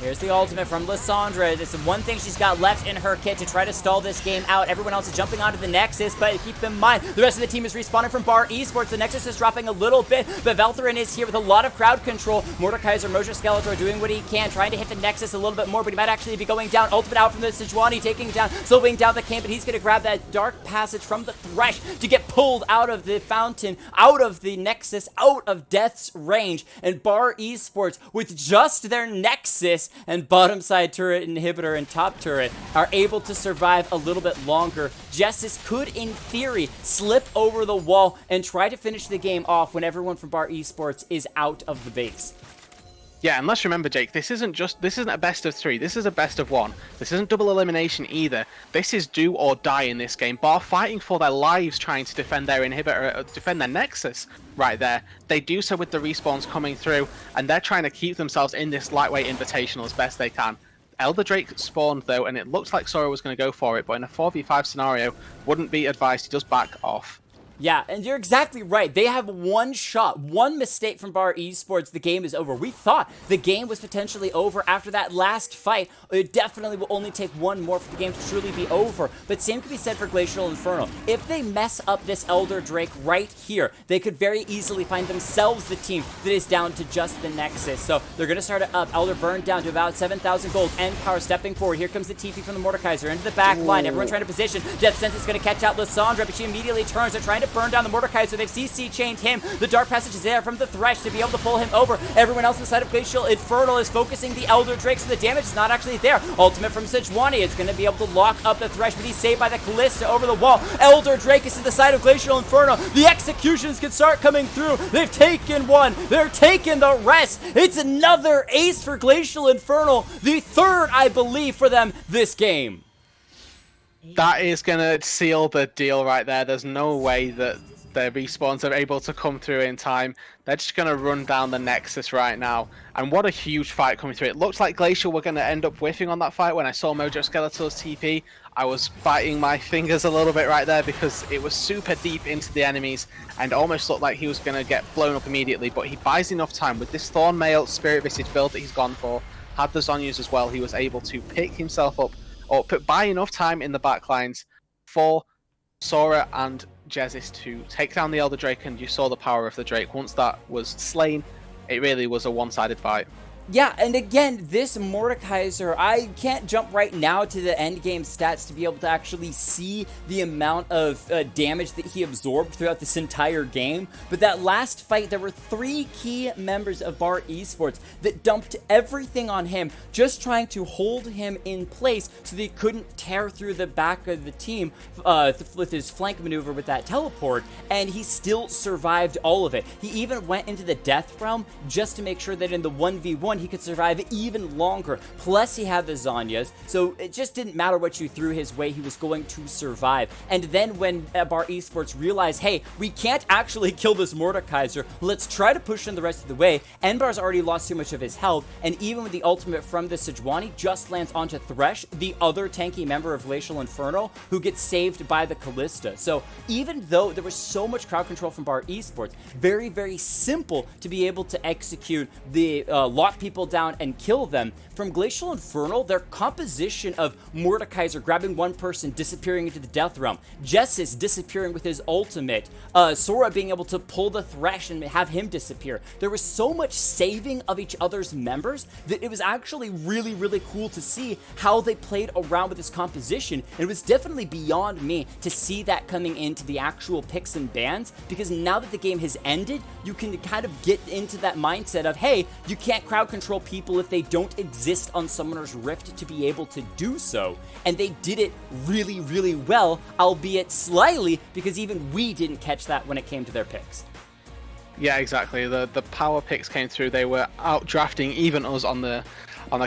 Here's the ultimate from Lissandra. This is one thing she's got left in her kit to try to stall this game out. Everyone else is jumping onto the Nexus, but keep in mind, the rest of the team is respawning from Bar Esports. The Nexus is dropping a little bit, but Valtherin is here with a lot of crowd control. Mordekaiser, Mojo Skeletor doing what he can, trying to hit the Nexus a little bit more, but he might actually be going down. Ultimate out from the Sejuani, taking down, slowing down the camp, but he's going to grab that Dark Passage from the Thresh to get pulled out of the fountain, out of the Nexus, out of Death's range. And Bar Esports, with just their Nexus and bottom side turret inhibitor and top turret, are able to survive a little bit longer. Jessis could, in theory, slip over the wall and try to finish the game off when everyone from Bar Esports is out of the base. Yeah, and let's remember, Jake, this isn't a best of 3. This is a best of 1. This isn't double elimination either. This is do or die in this game. Bar fighting for their lives, trying to defend their inhibitor, defend their Nexus right there. They do so with the respawns coming through, and they're trying to keep themselves in this lightweight invitational as best they can. Elder Drake spawned though, and it looks like Sora was going to go for it, but in a 4v5 scenario, wouldn't be advised. He does back off. Yeah, and you're exactly right. They have one shot, one mistake from Bar Esports, the game is over. We thought the game was potentially over after that last fight. It definitely will only take one more for the game to truly be over. But same could be said for Glacial Infernal. If they mess up this Elder Drake right here, they could very easily find themselves the team that is down to just the Nexus. So they're going to start it up. Elder burned down to about 7,000 gold. End power stepping forward. Here comes the TP from the Mordekaiser into the back line. Everyone trying to position. Death Sense is going to catch out Lissandra, but she immediately turns. They're trying to burn down the Mordekaiser. They've CC chained him. The Dark Passage is there from the Thresh to be able to pull him over. Everyone else inside of Glacial Infernal is focusing the Elder Drake, so the damage is not actually there. Ultimate from Sejuani is going to be able to lock up the Thresh, but he's saved by the Callista over the wall. Elder Drake is to the side of Glacial Infernal. The executions can start coming through. They've taken one. They're taking the rest. It's another ace for Glacial Infernal. The third, I believe, for them this game. That is going to seal the deal right there. There's no way that their respawns are able to come through in time. They're just going to run down the Nexus right now. And what a huge fight coming through. It looks like Glacial were going to end up whiffing on that fight. When I saw Mojo Skeletor's TP, I was biting my fingers a little bit right there because it was super deep into the enemies and almost looked like he was going to get blown up immediately. But he buys enough time with this Thorn Mail Spirit Visage build that he's gone for. Had the Zonyas as well. He was able to pick himself up or buy enough time in the backlines for Sora and Jessis to take down the Elder Drake, and you saw the power of the Drake. Once that was slain, it really was a one-sided fight. Yeah, and again, this Mordekaiser, I can't jump right now to the end game stats to be able to actually see the amount of damage that he absorbed throughout this entire game, but that last fight, there were 3 key members of Bar Esports that dumped everything on him, just trying to hold him in place so that he couldn't tear through the back of the team with his flank maneuver with that teleport, and he still survived all of it. He even went into the Death Realm just to make sure that in the 1v1, he could survive even longer. Plus, he had the Zonyas, so it just didn't matter what you threw his way, he was going to survive. And then when Bar Esports realized, hey, we can't actually kill this Mordekaiser, let's try to push him the rest of the way, Enbar's already lost too much of his health, and even with the ultimate from the Sejuani, just lands onto Thresh, the other tanky member of Glacial Infernal, who gets saved by the Callista. So even though there was so much crowd control from Bar Esports, very, very simple to be able to execute the lock people down and kill them. From Glacial Infernal, their composition of Mordekaiser grabbing one person, disappearing into the Death Realm, Jessis disappearing with his ultimate, Sora being able to pull the Thresh and have him disappear. There was so much saving of each other's members that it was actually really, really cool to see how they played around with this composition. And it was definitely beyond me to see that coming into the actual picks and bans, because now that the game has ended, you can kind of get into that mindset of, hey, you can't crowd control people if they don't exist on Summoner's Rift to be able to do so. And they did it really, really well, albeit slyly, because even we didn't catch that when it came to their picks. Yeah, exactly. The power picks came through. They were out drafting even us on the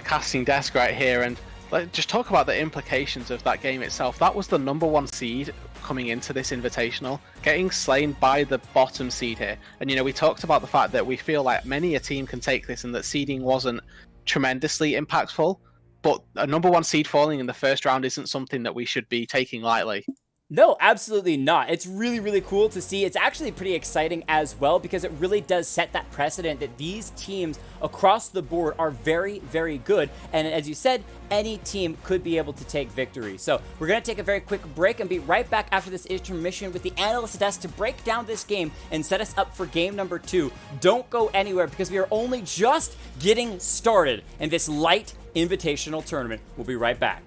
casting desk right here. And let's just talk about the implications of that game itself. That was the #1 seed coming into this invitational, getting slain by the bottom seed here. And you know, we talked about the fact that we feel like many a team can take this and that seeding wasn't tremendously impactful, but a #1 seed falling in the first round isn't something that we should be taking lightly. No, absolutely not. It's really, really cool to see. It's actually pretty exciting as well because it really does set that precedent that these teams across the board are very, very good. And as you said, any team could be able to take victory. So we're going to take a very quick break and be right back after this intermission with the analyst desk to break down this game and set us up for game number 2. Don't go anywhere because we are only just getting started in this light invitational tournament. We'll be right back.